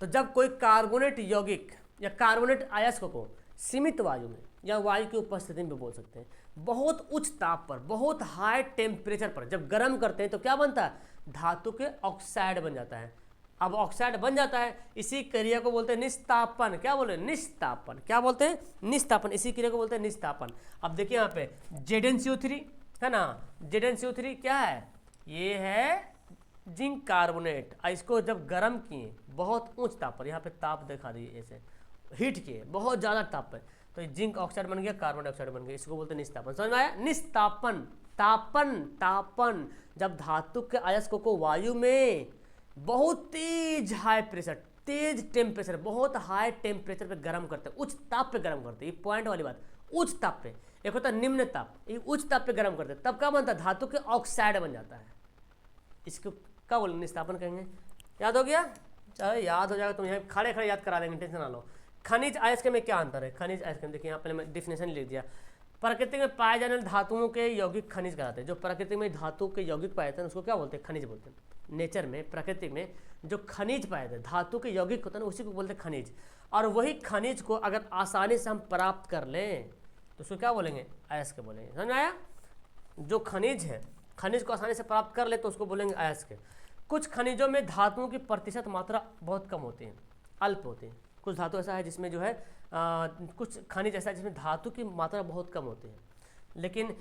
Speaker 1: तो जब कोई कार्बोनेट यौगिक या कार्बोनेट अयस्क को सीमित वायु में या वायु की उपस्थिति में बोल सकते हैं, बहुत उच्च ताप पर, बहुत हाई टेम्परेचर पर जब गर्म करते हैं तो क्या बनता है, धातु के ऑक्साइड बन जाता है। अब ऑक्साइड बन जाता है, इसी क्रिया को बोलते हैं निस्तापन। क्या बोले, निस्तापन। क्या बोलते हैं, निस्तापन। इसी क्रिया को बोलते हैं निस्तापन। अब देखिए यहाँ पे ZnCO3 है ना, ZnCO3 क्या है, ये है जिंक कार्बोनेट। इसको जब गर्म किए बहुत उच्च ताप पर, यहाँ पे ताप दिखा दिए ऐसे, हीट किए बहुत ज़्यादा ताप पर, तो जिंक ऑक्साइड बन गया, कार्बन डाइऑक्साइड बन गया, इसको बोलते हैं निस्तापन। समझ में आया? निस्तापन, तापन, तापन, जब धातु के अयस्क को वायु में बहुत तेज हाई प्रेशर, तेज टेम्परेचर, बहुत हाई टेम्परेचर पे गर्म करते हैं, उच्च ताप पे गर्म करते हैं। ये पॉइंट वाली बात, उच्च ताप पे, एक होता है निम्न ताप, ये उच्च ताप पे गर्म करते हैं, तब क्या बनता है, धातु के ऑक्साइड बन जाता है। इसको क्या बोलेंगे, निस्तापन कहेंगे। याद हो गया? चलो याद हो जाएगा, तुम यहाँ खड़े खड़े याद करा देंगे, टेंशन ना लो। खनिज अयस्क में क्या अंतर है, खनिज अयस्क में देखिए यहाँ पहले मैं डिफिनेशन लिख दिया। प्रकृति में पाए जाने वाले धातुओं के यौगिक खनिज कहलाते हैं। जो प्रकृति में धातु के यौगिक पाए जाते हैं उसको क्या बोलते हैं, खनिज बोलते हैं। नेचर में, प्रकृति में जो खनिज पाए जाते हैं, धातु के यौगिक होते हैं उसी को बोलते हैं खनिज। और वही खनिज को अगर आसानी से हम प्राप्त कर लें तो उसको क्या बोलेंगे, अयस्क बोलेंगे। समझ आया? जो खनिज है, खनिज को आसानी से प्राप्त कर ले तो उसको बोलेंगे अयस्क। कुछ खनिजों में धातुओं की प्रतिशत मात्रा बहुत कम होती है, अल्प होती है। कुछ धातु ऐसा है जिसमें जो है कुछ खनिज ऐसा है जिसमें धातु की मात्रा बहुत कम होती है, लेकिन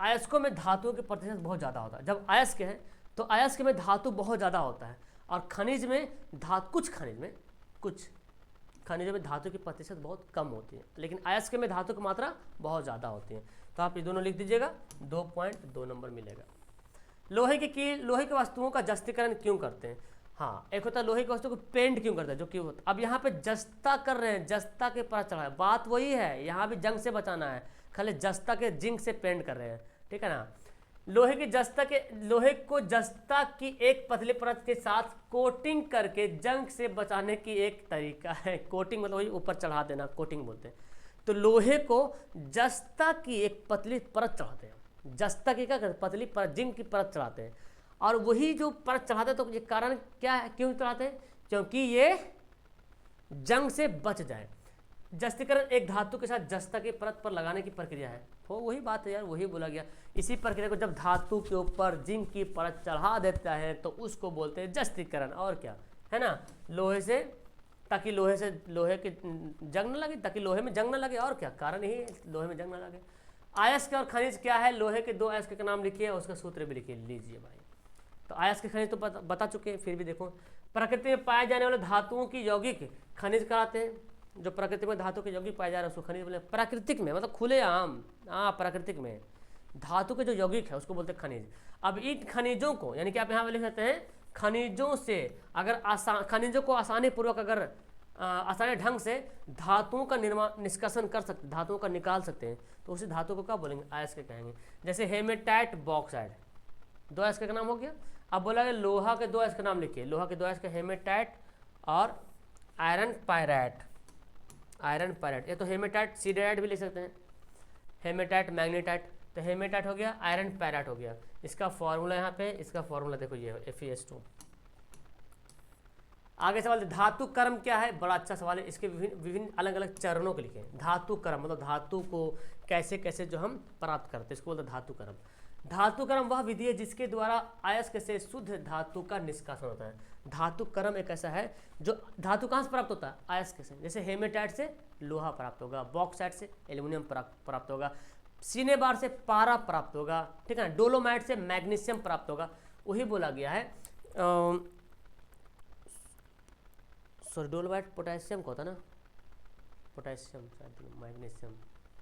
Speaker 1: अयस्कों में धातुओं की प्रतिशत बहुत ज़्यादा होता है। जब अयस्क है तो अयस्क में धातु बहुत ज़्यादा होता है, और खनिज में कुछ खनिजों में धातु की प्रतिशत बहुत कम होती है, लेकिन अयस्क में धातु की मात्रा बहुत ज़्यादा होती है। तो आप ये दोनों लिख दीजिएगा, 2.2 नंबर मिलेगा। लोहे की वस्तुओं का जस्तीकरण क्यों करते हैं? हाँ, एक होता है लोहे की वस्तु को पेंट क्यों करता है, जो क्यों होता। अब यहाँ पे जस्ता कर रहे हैं, जस्ता के परत चढ़ा है, बात वही है, यहाँ भी जंग से बचाना है, खाली जस्ता के जिंक से पेंट कर रहे हैं, ठीक है ना। लोहे की जस्ता के, लोहे को जस्ता की एक पतली परत के साथ कोटिंग करके जंग से बचाने की एक तरीका है। कोटिंग मतलब वही ऊपर चढ़ा देना, कोटिंग बोलते हैं। तो लोहे को जस्ता की एक पतली परत चढ़ाते हैं, जस्ता की क्या करते हैं, पतली परत, जिंक की परत चढ़ाते हैं। और वही जो परत चढ़ाते हैं, तो ये कारण क्या है, क्यों चढ़ाते हैं, क्योंकि ये जंग से बच जाए। जस्तीकरण एक धातु के साथ जस्ता की परत पर लगाने की प्रक्रिया है। तो वही बात है यार, वही बोला गया। इसी प्रक्रिया को जब धातु के ऊपर जिंक की परत चढ़ा देता है तो उसको बोलते हैं जस्तीकरण, और क्या है ना, लोहे से, ताकि लोहे से, लोहे की जंग न लगे, ताकि लोहे में जंग न लगे, और क्या कारण ही लोहे में जंग न लगे। अयस्क और खनिज क्या है, लोहे के दो अयस्क के नाम लिखिए, उसका सूत्र भी लिखिए, लीजिए भाई। तो अयस्क खनिज तो बता चुके हैं, फिर भी देखो, प्रकृति में पाए जाने वाले धातुओं की यौगिक खनिज कहलाते हैं। जो प्रकृति में धातु के यौगिक पाए जा रहे हैं उसको खनिज बोले। प्राकृतिक में मतलब खुले आम, हाँ, प्राकृतिक में धातु के जो यौगिक है उसको बोलते हैं खनिज। अब इन खनिजों को, यानी कि आप यहाँ पे लिख सकते हैं, खनिजों से अगर खनिजों को आसानी पूर्वक, अगर आसानी ढंग से धातुओं का निर्माण, निष्कर्षण कर सकते, धातुओं का निकाल सकते हैं, तो उसी धातु को क्या बोलेंगे, अयस्क कहेंगे। जैसे हेमेटाइट, बॉक्साइड, दो अयस्क का नाम हो गया। अब बोला गया लोहा के दो अयस्क का नाम लिखिए, लोहा के दो अयस्क हेमेटाइट और आयरन पायराइट। आयरन पायराइट, ये तो हेमेटाइट सीडेराइट भी लिख सकते हैं, हेमेटाइट मैग्नेटाइट। तो हेमेटाइट हो गया, आयरन पायराइट हो गया। इसका फॉर्मूला यहाँ पे, इसका फॉर्मूला देखो ये FeS2। आगे सवाल, धातु कर्म क्या है, बड़ा अच्छा सवाल है। इसके विभिन्न अलग अलग चरणों को लिखें। धातु कर्म मतलब धातु को कैसे कैसे जो हम प्राप्त करते हैं, इसको बोलते हैं धातु कर्म। धातु कर्म वह विधि है जिसके द्वारा अयस्क से शुद्ध धातु का निष्कासन होता है। धातु कर्म एक ऐसा है जो धातु कहाँ से प्राप्त होता है, अयस्क से। जैसे हेमेटाइट से लोहा प्राप्त होगा, बॉक्साइट से एल्यूमिनियम प्राप्त होगा, सिनेबार से पारा प्राप्त होगा, ठीक है ना, डोलोमाइट से मैग्नीशियम प्राप्त होगा। वही बोला गया है, सॉरी डोलोमाइट पोटेशियम का होता है ना, पोटेशियम शायद, मैग्नीशियम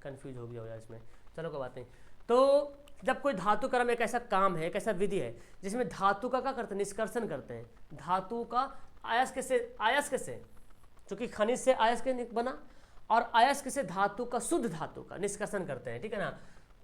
Speaker 1: कंफ्यूज हो गया इसमें, चलो कोई बात नहीं। तो जब कोई धातु कर्म एक ऐसा काम है, एक ऐसा विधि है जिसमें धातु का क्या करते हैं, निष्कर्षण करते हैं। धातु का अयस्क से चूंकि खनिज से अयस्क बना, और अयस्क से धातु का, शुद्ध धातु का निष्कर्षण करते हैं, ठीक है ना।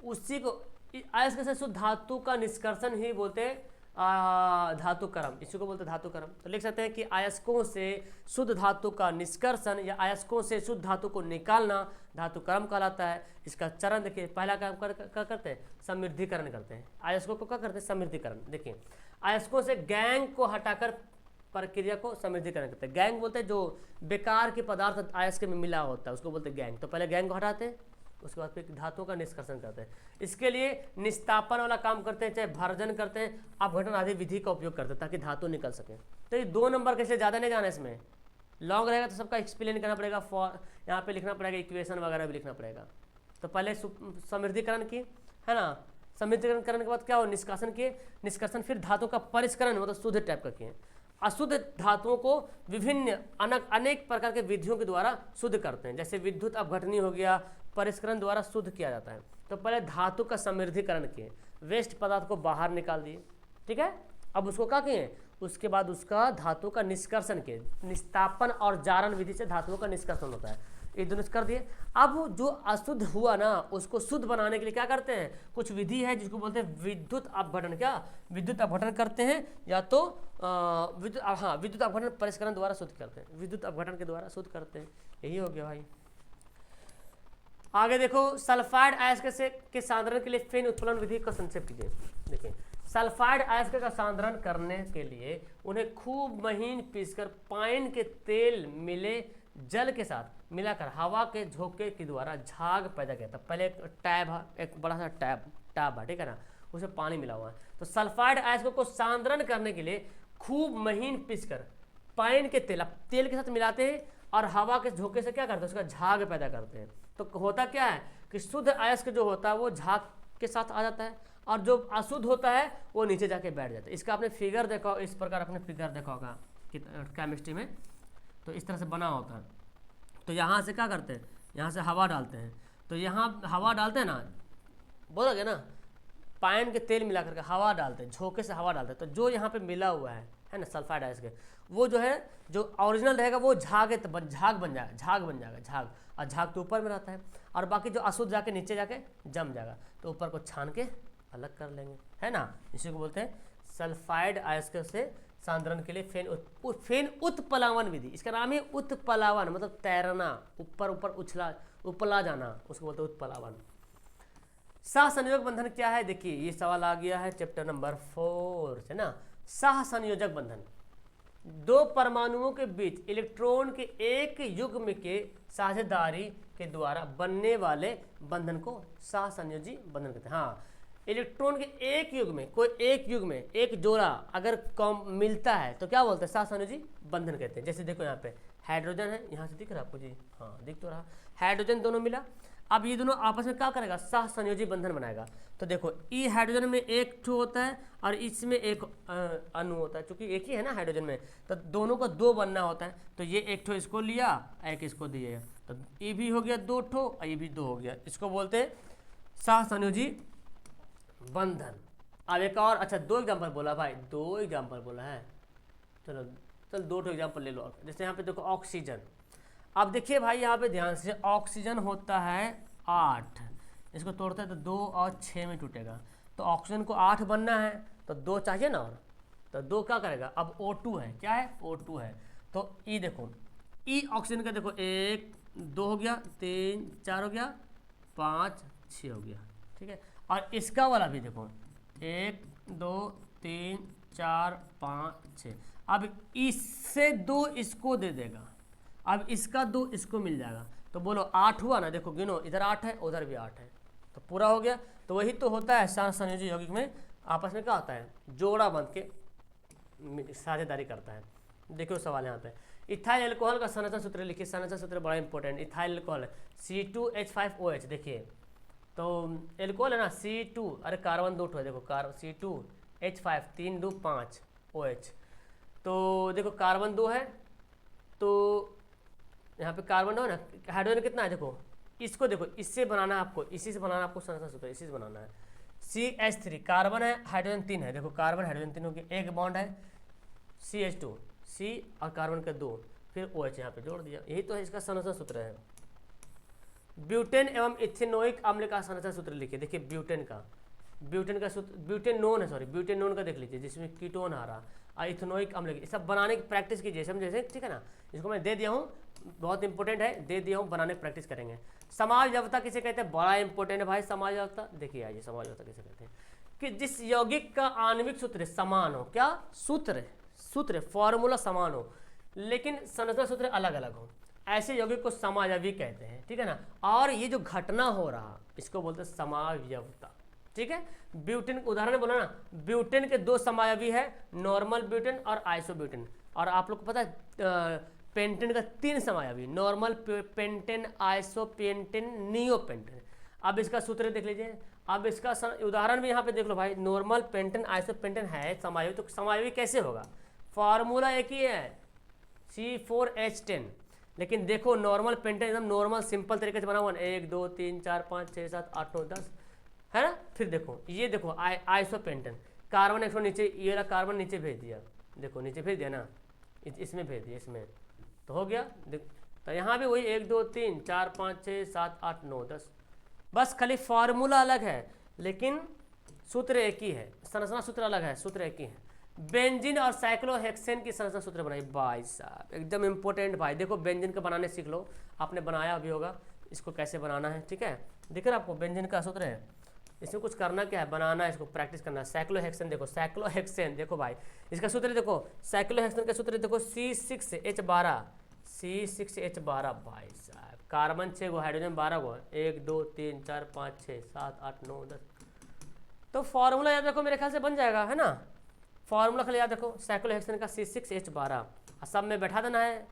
Speaker 1: उसी को अयस्क से शुद्ध धातु का निष्कर्षण ही बोलते हैं धातु कर्म, इसी को बोलते हैं धातु कर्म। तो लिख सकते हैं कि अयस्कों से शुद्ध धातु का निष्कर्षण या अयस्कों से शुद्ध धातु को निकालना धातु कर्म कहलाता है। इसका चरण देखिए, पहला काम क्या करते हैं, समृद्धिकरण करते हैं। अयस्कों को क्या करते हैं, समृद्धिकरण। देखिए, अयस्कों से गैंग को हटाकर प्रक्रिया को समृद्धिकरण करते हैं। गैंग बोलते हैं जो बेकार के पदार्थ अयस्क में मिला होता है, उसको बोलते हैं गैंग। तो पहले गैंग को हटाते हैं, उसके बाद फिर धातुओं का निष्कर्षण करते हैं। इसके लिए निस्तापन वाला काम करते हैं, चाहे भर्जन करते हैं, अपघटन आदि विधि का उपयोग करते हैं ताकि धातु निकल सके। तो ये 2 नंबर कैसे, ज़्यादा नहीं जाना इसमें, लॉन्ग रहेगा तो सबका एक्सप्लेन करना पड़ेगा, यहाँ पे लिखना पड़ेगा, इक्वेशन वगैरह भी लिखना पड़ेगा। तो पहले समृद्धिकरण की, है ना, समृद्धिकरण करने के बाद क्या हो, निष्कासन किए, निष्कर्षण, फिर धातु का परिष्करण मतलब शुद्ध टाइप का किए। अशुद्ध धातुओं को विभिन्न अनेक प्रकार के विधियों के द्वारा शुद्ध करते हैं। जैसे विद्युत अपघटनी हो गया, परिष्करण द्वारा शुद्ध किया जाता है। तो पहले धातु का समृद्धिकरण किए, वेस्ट पदार्थ को बाहर निकाल दिए, ठीक है। अब उसको क्या किए, उसके बाद उसका धातु का निष्कर्षण किए, निस्तापन और जारण विधि से धातुओं का निष्कर्षण होता है, ये दोनों कर दिए। अब जो अशुद्ध हुआ ना, उसको शुद्ध बनाने के लिए क्या करते हैं, कुछ विधि है जिसको बोलते हैं विद्युत अपघटन। क्या, विद्युत अपघटन करते हैं, या तो विद्युत अपघटन परिष्करण द्वारा शुद्ध करते हैं, विद्युत अपघटन के द्वारा शुद्ध करते हैं। यही हो गया भाई। आगे देखो, सल्फाइड अयस्क के सांद्रण के लिए फेन उत्प्लवन विधि का संक्षेप कीजिए। देखिए, सल्फाइड अयस्क का सांद्रण करने के लिए उन्हें खूब महीन पीसकर पाइन के तेल मिले जल के साथ मिलाकर हवा के झोंके के द्वारा झाग पैदा किया था। पहले एक बड़ा सा टैब है, ठीक है ना, उसमें पानी मिला हुआ है। तो सल्फाइड अयस्क को सांद्रण करने के लिए खूब महीन पीसकर पाइन के तेल, अब तेल के साथ मिलाते हैं और हवा के झोंके से क्या करते हैं, उसका झाग पैदा करते हैं। तो होता क्या है कि शुद्ध अयस्क जो होता है वो झाग के साथ आ जाता है, और जो अशुद्ध होता है वो नीचे जाके बैठ जाता है। इसका आपने फिगर देखा, इस प्रकार आपने फिगर देखा होगा केमिस्ट्री में, तो इस तरह से बना होता है। तो यहाँ से क्या करते हैं, यहाँ से हवा डालते हैं, तो यहाँ हवा डालते हैं ना, बोलोगे ना, पाइन के तेल मिला करके हवा डालते हैं, झोंके से हवा डालते हैं। तो जो यहाँ पे मिला हुआ है है ना, सल्फाइड आयस्क, वो जो है जो ओरिजिनल रहेगा वो झाग बन जाएगा, झाग बन जाएगा, झाग, और झाग तो ऊपर में रहता है, और बाकी जो अशुद्ध जाके नीचे जाके जम जाएगा, तो ऊपर को छान के अलग कर लेंगे, है ना। इसी को बोलते हैं सल्फाइड अयस्क से सांद्रण के लिए फेन उत्प्लावन विधि। इसका नाम है उत्प्लावन, मतलब तैरना, ऊपर ऊपर उपला जाना, उसको बोलते हैं उत्प्लावन। सहसंयोजक बंधन क्या है, देखिए ये सवाल आ गया है चैप्टर नंबर 4 से ना। सहसंयोजक बंधन, दो परमाणुओं के बीच इलेक्ट्रॉन के एक युग्म के साझेदारी के द्वारा बनने वाले बंधन को सहसंयोजी बंधन कहते हैं। हाँ, इलेक्ट्रॉन के एक युग्म में, कोई एक युग्म में एक जोड़ा अगर कम मिलता है तो क्या बोलते हैं, सहसंयोजी बंधन कहते हैं। जैसे देखो यहाँ पे हाइड्रोजन है, यहाँ से दिख रहा है आपको जी, हाँ दिख तो रहा, हाइड्रोजन दोनों मिला, अब ये दोनों आपस में क्या करेगा, सहसंयोजी बंधन बनाएगा। तो देखो ई हाइड्रोजन में एक ठो होता है और इसमें एक अणु होता है, चूंकि एक ही है ना हाइड्रोजन में, तो दोनों को दो बनना होता है, तो ये एक ठो इसको लिया, एक इसको दिया, तो ये भी हो गया दो ठो और ये भी दो हो गया, इसको बोलते हैं सहसंयोजी बंधन। अब एक और, अच्छा 2 एग्जाम्पल बोला भाई, 2 एग्जाम्पल बोला है, चलो 2 एग्जाम्पल ले लो। जैसे यहाँ पे देखो ऑक्सीजन, अब देखिए भाई यहाँ पे ध्यान से, ऑक्सीजन होता है 8, इसको तोड़ता है तो 2 और 6 में टूटेगा, तो ऑक्सीजन को 8 बनना है तो 2 चाहिए ना, और तो 2 क्या करेगा, अब O2 है, क्या है O2 है, तो ई देखो, ई ऑक्सीजन का देखो 1 2 हो गया, 3 4 हो गया, 5 6 हो गया, ठीक है। और इसका वाला भी देखो 1 2 3 4 5 6, अब इससे 2 इसको दे देगा, अब इसका 2 इसको मिल जाएगा, तो बोलो 8 हुआ ना, देखो गिनो, इधर 8 है उधर भी 8 है, तो पूरा हो गया। तो वही तो होता है सहसंयोजी यौगिक में, आपस में क्या होता है, जोड़ा बंध के साझेदारी करता है। देखो सवाल यहाँ पे, इथाइल एल्कोहल का संरचना सूत्र लिखिए, संरचना सूत्र बड़ा इंपॉर्टेंट, इथाइल एल्कोहल C2H5OH, देखिए तो एल्कोहल है ना C2, अरे कार्बन 2 ठो है, देखो C2H5 3 2 5 OH, तो देखो कार्बन 2 है, तो यहाँ पे कार्बन है ना, हाइड्रोजन कितना है, देखो इसको देखो, इससे बनाना है आपको, इसी से बनाना है आपको संरचना सूत्र, इसी से बनाना है। CH3 कार्बन है, हाइड्रोजन 3 है, देखो कार्बन हाइड्रोजन 3 हो गया, एक बॉन्ड है CH2, C और कार्बन के 2, फिर OH यहाँ पे जोड़ दिया, यही तो है इसका संरचना सूत्र है। ब्यूटेन एवं इथेनोइक अम्ल का संरचना सूत्र लिखिए, देखिए ब्यूटेन का सूत्र, ब्यूटेनोन है, सॉरी ब्यूटेनोन का देख लीजिए, जिसमें कीटोन आ रहा, और इथेनोइक अम्ल की सब बनाने की प्रैक्टिस कीजिए, समझे, ठीक है ना। इसको मैं दे दिया हूँ, बहुत इंपॉर्टेंट है, दे दिया हूँ, बनाने की प्रैक्टिस करेंगे। समाजव्यवस्था किसे कहते हैं, बड़ा इंपॉर्टेंट है भाई समाजव्यवस्था, देखिए आइए समाजव्यवस्था किसे कहते हैं, कि जिस यौगिक का आणविक सूत्र समान हो, क्या सूत्र फॉर्मूला समान हो लेकिन संरचना सूत्र अलग अलग हो, ऐसे यौगिक को समाजवी कहते हैं, ठीक है ना। और ये जो घटना हो रहा इसको बोलते हैं समावयवता, ठीक है। ब्यूटेन उदाहरण बोला ना, ब्यूटेन के 2 समावयवी है, नॉर्मल ब्यूटेन और आइसोब्यूटेन, और आप लोग को पता है पेंटेन का 3 समावयवी, नॉर्मल पेंटेन, आइसोपेंटेन, नियोपेंटेन। अब इसका सूत्र देख लीजिए, अब इसका उदाहरण भी यहाँ पे देख लो भाई, नॉर्मल पेंटेन आइसोपेंटेन है समावयवी, तो समावयवी कैसे होगा, फार्मूला एक ही है C4H10, लेकिन देखो नॉर्मल पेंटेन एकदम नॉर्मल सिंपल तरीके से बना हुआ, 1 2 3 4 5 6 7 8 9 10, है ना। फिर देखो ये देखो आइसोपेंटेन, कार्बन एक नीचे, ये वाला कार्बन नीचे भेज दिया, देखो नीचे भेज दिया ना, इसमें भेज दिया, इसमें तो हो गया। तो यहाँ भी वही 1 2 3 4 5 6 7 8 9 10, बस खाली फार्मूला अलग है लेकिन सूत्र एक ही है, संरचना सूत्र अलग है, सूत्र एक ही है। बेंजीन और साइक्लोहेक्सेन की संरचना सूत्र बनाई, भाई साहब एकदम इंपॉर्टेंट भाई, देखो बेंजीन का बनाने सीख लो, आपने बनाया भी होगा, इसको कैसे बनाना है, ठीक है। दिख रहा है आपको बेंजीन का सूत्र है, इसमें कुछ करना क्या है, बनाना है, इसको प्रैक्टिस करना है। साइक्लोहेक्सेन देखो, साइक्लोहेक्सेन देखो भाई, इसका सूत्र देखो, साइक्लोहेक्सेन का सूत्र देखो C6H12, C6H12, भाई साहब कार्बन 6 गो, हाइड्रोजन 12 गो, 1 2 3 4 5 6 7 8 9 10, तो फॉर्मूला याद रखो, मेरे ख्याल से बन जाएगा, है ना। फॉर्मूला खाली याद रखो, साइक्लोहेक्सेन का C6H12, सब में बैठा देना है,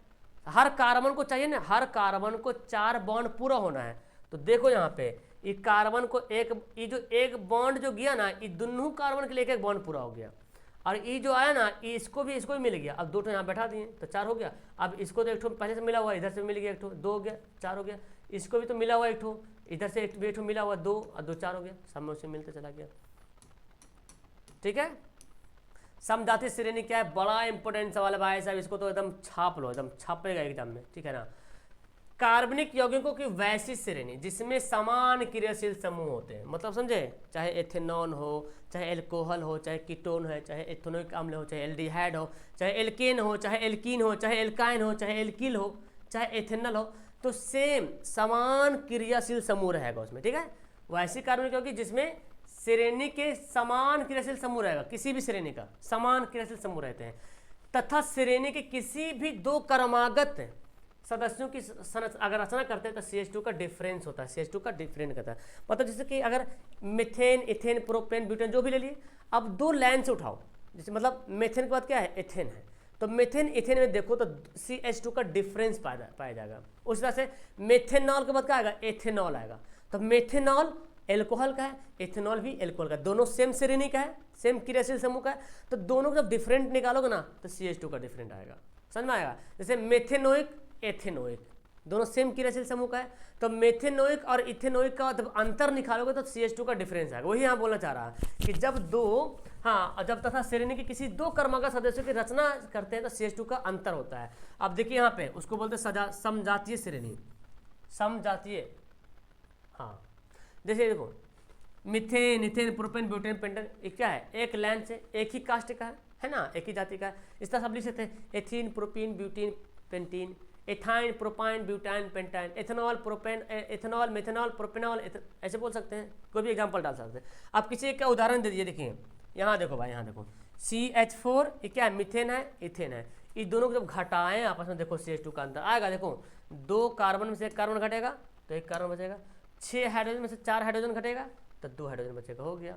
Speaker 1: हर कार्बन को चाहिए ना, हर कार्बन को 4 बॉन्ड पूरा होना है। तो देखो यहाँ पे ये कार्बन को ये जो एक बॉन्ड जो गया ना, ये दोनों कार्बन के लिए एक बॉन्ड पूरा हो गया, और ये जो आया ना इसको भी मिल गया, अब 2 यहाँ बैठा दिए तो 4 हो गया। अब इसको तो एक ठो पहले से मिला हुआ, इधर से मिल गया 1 ठो, 2 हो गया, 4 हो गया। इसको भी तो मिला हुआ 1 ठो, इधर से एक ठो मिला हुआ 2 और 2 4 हो गया, सब में उसे मिलते चला गया, ठीक है। समजातीय श्रेणी क्या है, बड़ा इंपॉर्टेंट सवाल है भाई साहब, इसको तो एकदम छाप लो, एकदम छापेगा एग्जाम में, ठीक है ना। कार्बनिक यौगिकों की वैसी श्रेणी जिसमें समान क्रियाशील समूह होते हैं, मतलब समझे, चाहे एथेनॉन हो, चाहे एल्कोहल हो, चाहे कीटोन है, चाहे एथेनोइक अम्ल हो, चाहे एल्डिहाइड हो, चाहे एल्केन हो, चाहे एल्कीन हो, चाहे एल्काइन हो, चाहे एल्किल हो, चाहे एथेनॉल हो, तो सेम समान क्रियाशील समूह रहेगा उसमें, ठीक है। वैसी कार्बनिक यौगिक जिसमें श्रेणी के समान क्रियाशील समूह रहेगा, किसी भी श्रेणी का समान क्रियाशील समूह रहते हैं, तथा श्रेणी के किसी भी दो क्रमागत सदस्यों की अगर रचना करते हैं तो CH2 का डिफरेंस होता है, CH2 का डिफरेंट करता है। मतलब जैसे कि अगर मिथेन, इथेन, प्रोपेन, ब्यूटेन जो भी ले लिए, अब दो लाइन से उठाओ, जैसे मतलब मिथेन के बाद क्या है, एथेन है, तो मिथेन इथेन में देखो तो CH2 का डिफरेंस पाया जाएगा। उस तरह से मेथेनॉल के बाद क्या आएगा, एथेनॉल आएगा, तो मेथेनॉल एल्कोहल का है, एथेनॉल भी एल्कोहल का, दोनों सेम श्रेणी का है, सेम क्रियाशील समूह का है, तो दोनों का जब डिफरेंट निकालोगे ना तो CH2 का डिफरेंट आएगा, समझ में आएगा। जैसे मेथेनोइक, एथेनोइक, दोनों सेम क्रियाशील समूह का है, तो मेथेनोइक और इथेनोइक का जब अंतर निकालोगे तो CH2 का डिफरेंस आएगा। वही यहाँ बोलना चाह रहा है कि जब दो, हाँ, जब तथा श्रेणी के किसी दो क्रमागत सदस्यों की रचना करते हैं तो CH2 का अंतर होता है। अब देखिए यहाँ पे उसको बोलते हैं समजातीय श्रेणी, समजातीय, हाँ, जैसे देखो methane, ethane, propane, butane, pentane, ये क्या है, एक लाइन से एक ही कास्ट का है ना, एक ही जाति का है। इस तरह सब लिख सकते हैं, ethene, propene, butene, pentene, ethyne, propyne, butyne, pentyne, ethanol, propane, ethanol, methanol, propanol, ऐसे बोल सकते हैं, कोई भी एग्जांपल डाल सकते हैं। आप किसी एक का उदाहरण दे दीजिए, देखिए यहाँ देखो भाई, यहाँ देखो CH4, ये क्या है, मिथेन है, इथेन है, ये दोनों को जब घटाएं आपस में देखो CH2 का अंतर आएगा। देखो दो कार्बन में से एक कार्बन घटेगा तो एक कार्बन बचेगा, 6 हाइड्रोजन में से 4 हाइड्रोजन घटेगा तो 2 हाइड्रोजन बचेगा, हो गया।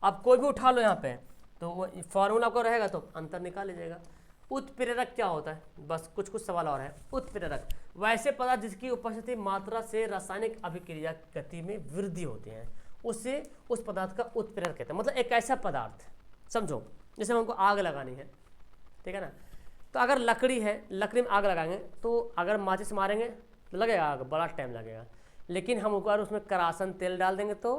Speaker 1: अब कोई भी उठा लो यहाँ पे तो वो फॉर्मूला आपको रहेगा तो अंतर निकाल लीजिएगा। उत्प्रेरक क्या होता है, बस कुछ सवाल और है। उत्प्रेरक वैसे पदार्थ जिसकी उपस्थिति मात्रा से रासायनिक अभिक्रिया गति में वृद्धि होती है, उसे उस पदार्थ का उत्प्रेरक कहते हैं। मतलब एक ऐसा पदार्थ समझो, जैसे हमको आग लगानी है, ठीक है ना, तो अगर लकड़ी है, लकड़ी में आग लगाएंगे तो अगर माचिस मारेंगे तो लगेगा आग, बड़ा टाइम लगेगा, लेकिन हम अगर उसमें करासन तेल डाल देंगे तो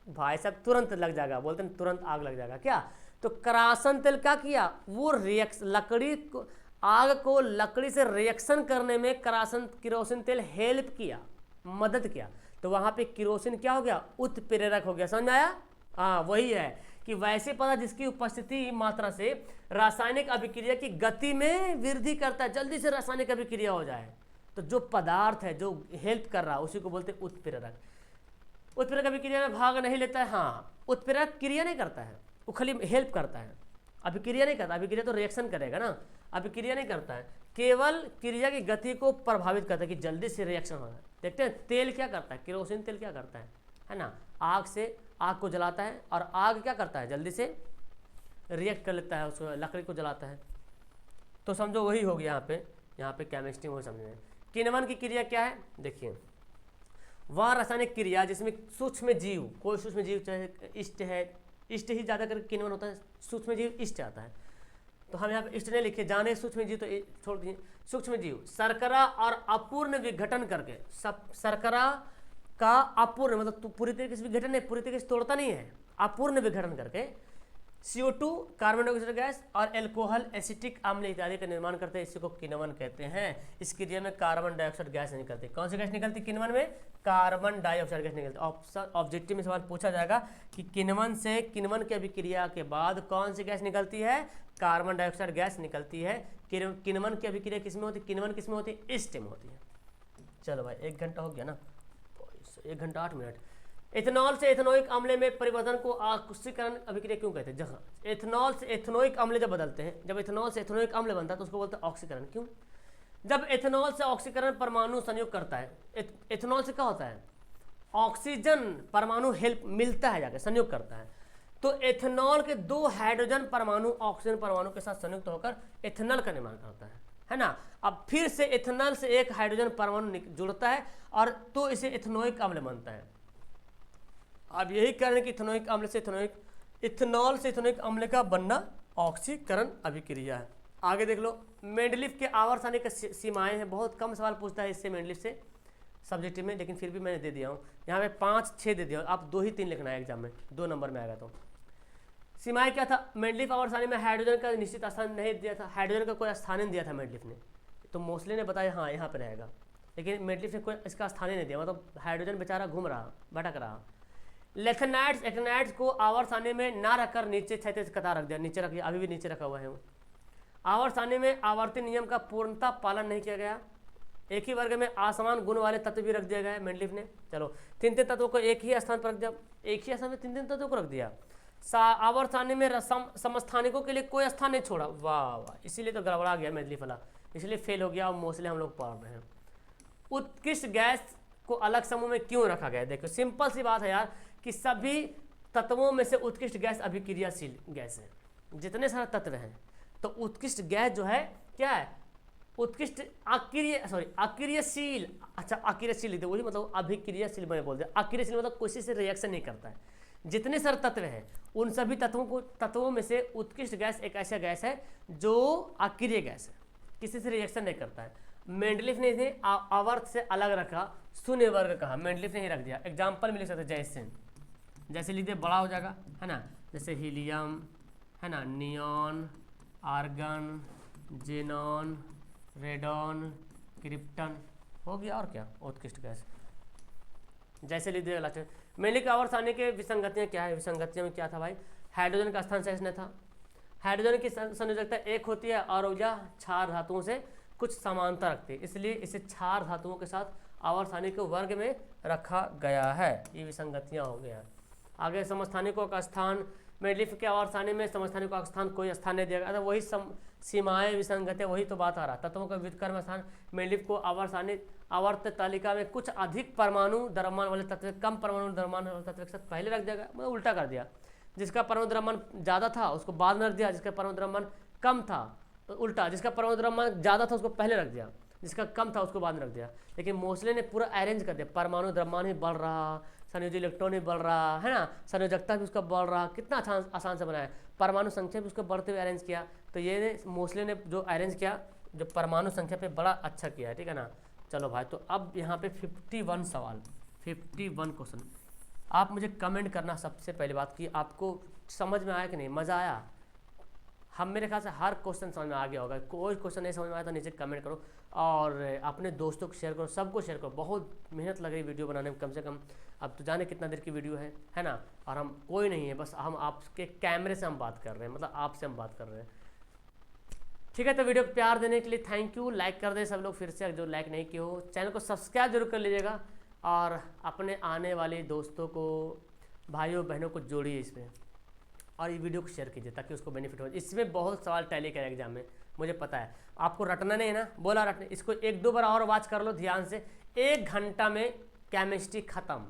Speaker 1: भाई साहब तुरंत लग जाएगा, बोलते हैं तुरंत आग लग जाएगा। क्या, तो करासन तेल क्या किया, वो लकड़ी को, आग को लकड़ी से रिएक्शन करने में किरोसिन तेल हेल्प किया, मदद किया, तो वहाँ पे किरोसिन क्या हो गया, उत्प्रेरक हो गया। समझ में आया? हाँ, वही है कि वैसे पदार्थ जिसकी उपस्थिति मात्रा से रासायनिक अभिक्रिया की गति में वृद्धि करता है, जल्दी से रासायनिक अभिक्रिया हो जाए, तो जो पदार्थ है जो हेल्प कर रहा है उसी को बोलते हैं उत्प्रेरक। उत्प्रेरक अभिक्रिया में भाग नहीं लेता है, हाँ, उत्प्रेरक क्रिया नहीं करता है, वो खाली हेल्प करता है, अभिक्रिया नहीं करता। अभिक्रिया तो रिएक्शन करेगा ना, अभिक्रिया नहीं करता है, केवल क्रिया की गति को प्रभावित करता है कि जल्दी से रिएक्शन हो जाए। देखते हैं तेल क्या करता है, केरोसिन तेल क्या करता है ना, आग से आग को जलाता है, और आग क्या करता है, जल्दी से रिएक्ट कर लेता है, उसको लकड़ी को जलाता है। तो समझो वही हो गया यहाँ पे केमिस्ट्री में समझ में। किण्वन की क्रिया क्या है, देखिए वह रासायनिक क्रिया जिसमें सूक्ष्म जीव, कोई सूक्ष्म जीव चाहे इष्ट है, इष्ट ही ज़्यादा करके किण्वन होता है, सूक्ष्म जीव इष्ट आता है, तो हम यहाँ पे इष्ट नहीं लिखे, जाने सूक्ष्म जीव तो छोड़ दिए। सूक्ष्म जीव शर्करा और अपूर्ण विघटन करके, शर्करा का अपूर्ण मतलब पूरी तरीके से विघटन नहीं, पूरी तरीके से तोड़ता नहीं है, अपूर्ण विघटन करके CO2 कार्बन डाइऑक्साइड गैस और एल्कोहल, एसिटिक अम्ल इत्यादि का निर्माण करते हैं, इसी को किण्वन कहते हैं। इस क्रिया में कार्बन डाइऑक्साइड गैस निकलती है। कौन सी गैस निकलती है किण्वन में, कार्बन डाइऑक्साइड गैस निकलती है। ऑब्जेक्टिव में सवाल पूछा जाएगा कि किण्वन की अभिक्रिया के बाद कौन सी गैस निकलती है, कार्बन डाइऑक्साइड गैस निकलती है। किण्वन की अभिक्रिया किसमें होती है, किण्वन किसमें होती है, इष्ट में होती है। चलो भाई 1 घंटा हो गया ना, 1 घंटा 8 मिनट। एथेनॉल से एथेनोइक अम्ल में परिवर्तन को ऑक्सीकरण अभिक्रिया क्यों कहते हैं, जहाँ एथेनॉल से एथेनोइक अम्ल जब बदलते हैं, जब एथेनॉल से एथेनोइक अम्ल बनता है तो उसको बोलते हैं ऑक्सीकरण। क्यों, जब एथेनॉल से ऑक्सीकरण परमाणु संयोग करता है, एथेनॉल से क्या होता है, ऑक्सीजन परमाणु हेल्प मिलता है, जाकर संयोग करता है, तो एथेनॉल के 2 हाइड्रोजन परमाणु ऑक्सीजन परमाणु के साथ संयुक्त होकर एथेनॉल का निर्माण करता है ना। अब फिर से एथेनॉल से 1 हाइड्रोजन परमाणु जुड़ता है और तो इसे एथेनोइक अम्ल बनता है। अब यही कारण कि इथेनोइक अम्ल से इथेनॉल से इथेनोइक अम्ल का बनना ऑक्सीकरण अभिक्रिया है। आगे देख लो, मेंडलीफ के आवर्त सारणी की सीमाएं हैं, बहुत कम सवाल पूछता है इससे मेंडलीफ से सब्जेक्ट में, लेकिन फिर भी मैंने दे दिया हूँ। यहाँ पे 5-6 दे दिया, आप 2 ही 3 लिखना है एग्जाम में, 2 नंबर में आएगा। तो सीमाएं क्या था, मेंडलीफ आवर्त में हाइड्रोजन का निश्चित स्थान नहीं दिया था, हाइड्रोजन का कोई स्थान नहीं दिया था मेंडलीफ ने, तो मोस्टली ने बताया हाँ यहाँ पे रहेगा, लेकिन मेंडलीफ ने कोई इसका स्थान ही नहीं दिया, मतलब हाइड्रोजन बेचारा घूम रहा, भटक रहा। लेथेनाइट्स एक्टिनाइट्स को आवर्त सारणी में ना रखकर नीचे क्षैतिज कतार रख दिया, नीचे रख दिया, अभी भी नीचे रखा हुआ है वो। आवर्त सारणी में आवर्ती नियम का पूर्णतः पालन नहीं किया गया। एक ही वर्ग में असमान गुण वाले तत्व भी रख दिया गया है मेंडलीफ ने। चलो, तीन तत्वों को एक ही स्थान पर रख दिया, एक ही स्थान में तीन तत्वों को रख दिया। आवर्त सारणी में समस्थानिकों के लिए कोई स्थान नहीं छोड़ा। वाह वाह, इसीलिए तो गड़बड़ा गया मेंडलीफ वाला, इसलिए फेल हो गया और मोस्टली हम लोग पढ़ रहे हैं। उत्कृष्ट गैस को अलग समूह में क्यों रखा गया? देखो सिंपल सी बात है यार, कि सभी तत्वों में से उत्कृष्ट गैस अभिक्रियाशील गैस है। जितने सारे तत्व हैं तो उत्कृष्ट गैस जो है क्या है, उत्कृष्ट अक्रियशील, अच्छा अक्रियशील लिखते, वही मतलब अभिक्रियाशील मैंने बोल दिया। अक्रियशील मतलब किसी से रिएक्शन नहीं करता है। जितने सारे तत्व हैं उन सभी तत्वों में से उत्कृष्ट गैस एक ऐसा गैस है जो अक्रिय गैस है, किसी से रिएक्शन नहीं करता है। मेंडलीफ ने इसे आवर्त से अलग रखा, शून्य वर्ग कहा, मेंडलीफ ने ही रख दिया। एग्जाम्पल में लिख सकते जैसे लिख दे बड़ा हो जाएगा, है ना, जैसे हीलियम, है ना, neon, argon, xenon, radon, krypton, हो गया। और क्या, उत्कृष्ट गैस जैसे लिख दिया लास्ट में। मेंडलीफ आवर्त सारणी के विसंगतियाँ क्या है? विसंगतियों में क्या था भाई? हाइड्रोजन का स्थान शेष न था, हाइड्रोजन की संयोजकता एक होती है और यह क्षार धातुओं से कुछ समानता रखती है, इसलिए इसे क्षार धातुओं के साथ आवर्त सारणी के वर्ग में रखा गया है। ये विसंगतियाँ हो गया। आगे समस्थानिकों का स्थान, मेंडलीफ के आवर्त सारणी में समस्थानिकों का स्थान कोई स्थान नहीं दिया गया। वही सीमाएं विसंगतियाँ, वही तो बात आ रहा। तत्वों का व्युत्क्रम स्थान, मेंडलीफ को आवर्त सारणी आवर्त तालिका में कुछ अधिक परमाणु द्रव्यमान वाले तत्व कम परमाणु द्रव्यमान वाले तत्व के साथ पहले रख दिया गया, मतलब उल्टा कर दिया। जिसका परमाणु द्रव्यमान ज़्यादा था उसको बाद में रख दिया, जिसका परमाणु द्रव्यमान कम था तो उल्टा, जिसका परमाणु द्रव्यमान ज़्यादा था उसको पहले रख दिया, जिसका कम था उसको बाद में रख दिया। लेकिन मोस्टली ने पूरा अरेंज कर दिया, परमाणु द्रव्यमान भी बढ़ रहा, संयोजी इलेक्ट्रॉन भी बढ़ रहा, है ना, संयोजकता भी उसका बढ़ रहा, कितना आसान से बनाया। परमाणु संख्या भी उसको बढ़ते हुए अरेंज किया। तो ये मोस्टली ने जो अरेंज किया, जो परमाणु संख्या पे बड़ा अच्छा किया है, ठीक है ना। चलो भाई, तो अब यहाँ पे 51 सवाल, 51 क्वेश्चन। आप मुझे कमेंट करना सबसे पहली बात कि आपको समझ में आया कि नहीं, मज़ा आया? हम मेरे ख्याल से हर क्वेश्चन समझ में आ गया होगा। कोई क्वेश्चन नहीं समझ में आया तो नीचे कमेंट करो और अपने दोस्तों को शेयर करो, सबको शेयर करो। बहुत मेहनत लग रही वीडियो बनाने में, कम से कम अब तो जाने कितना देर की वीडियो है ना। और हम कोई नहीं है, बस हम आपके कैमरे से हम बात कर रहे हैं, मतलब आपसे हम बात कर रहे हैं, ठीक है। तो वीडियो को प्यार देने के लिए थैंक यू। लाइक कर दें सब लोग फिर से, जो लाइक नहीं किए हो। चैनल को सब्सक्राइब जरूर कर लीजिएगा और अपने आने वाले दोस्तों को, भाइयों बहनों को जोड़िए इसमें, और ये वीडियो को शेयर कीजिए ताकि उसको बेनिफिट हो। इसमें बहुत सवाल टैली का एग्जाम में, मुझे पता है। आपको रटना नहीं है ना, बोला रटने, इसको 1-2 बार और वॉच कर लो ध्यान से। 1 घंटा में केमिस्ट्री खत्म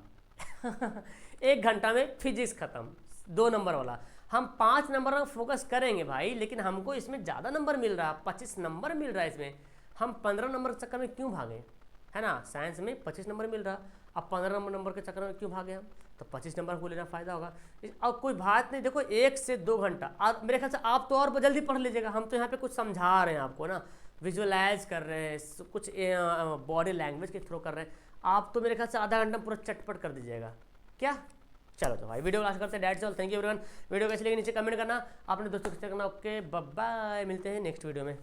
Speaker 1: 1 घंटा में फिजिक्स खत्म, 2 नंबर वाला। हम 5 नंबर में फोकस करेंगे भाई, लेकिन हमको इसमें ज़्यादा नंबर मिल रहा है, 25 नंबर मिल रहा है इसमें। हम 15 नंबर के चक्कर में क्यों भागें, है ना। साइंस में 25 नंबर मिल रहा, अब 15 नंबर के चक्कर में क्यों भागे हम? तो 25 नंबर को लेना फ़ायदा होगा। और कोई बात नहीं, देखो 1 से 2 घंटा, और मेरे ख्याल से आप तो और जल्दी पढ़ लीजिएगा। हम तो यहाँ पे कुछ समझा रहे हैं आपको ना, विजुअलाइज कर रहे हैं, कुछ बॉडी लैंग्वेज के थ्रू कर रहे हैं। आप तो मेरे ख्याल से आधा घंटा पूरा चटपट कर दीजिएगा क्या। चलो तो भाई वीडियो लास्ट करते हैं। That's all, thank you everyone. Video कैसे लगी नीचे कमेंट करना, अपने दोस्तों को शेयर करना। ओके बाय बाय, मिलते हैं नेक्स्ट वीडियो में।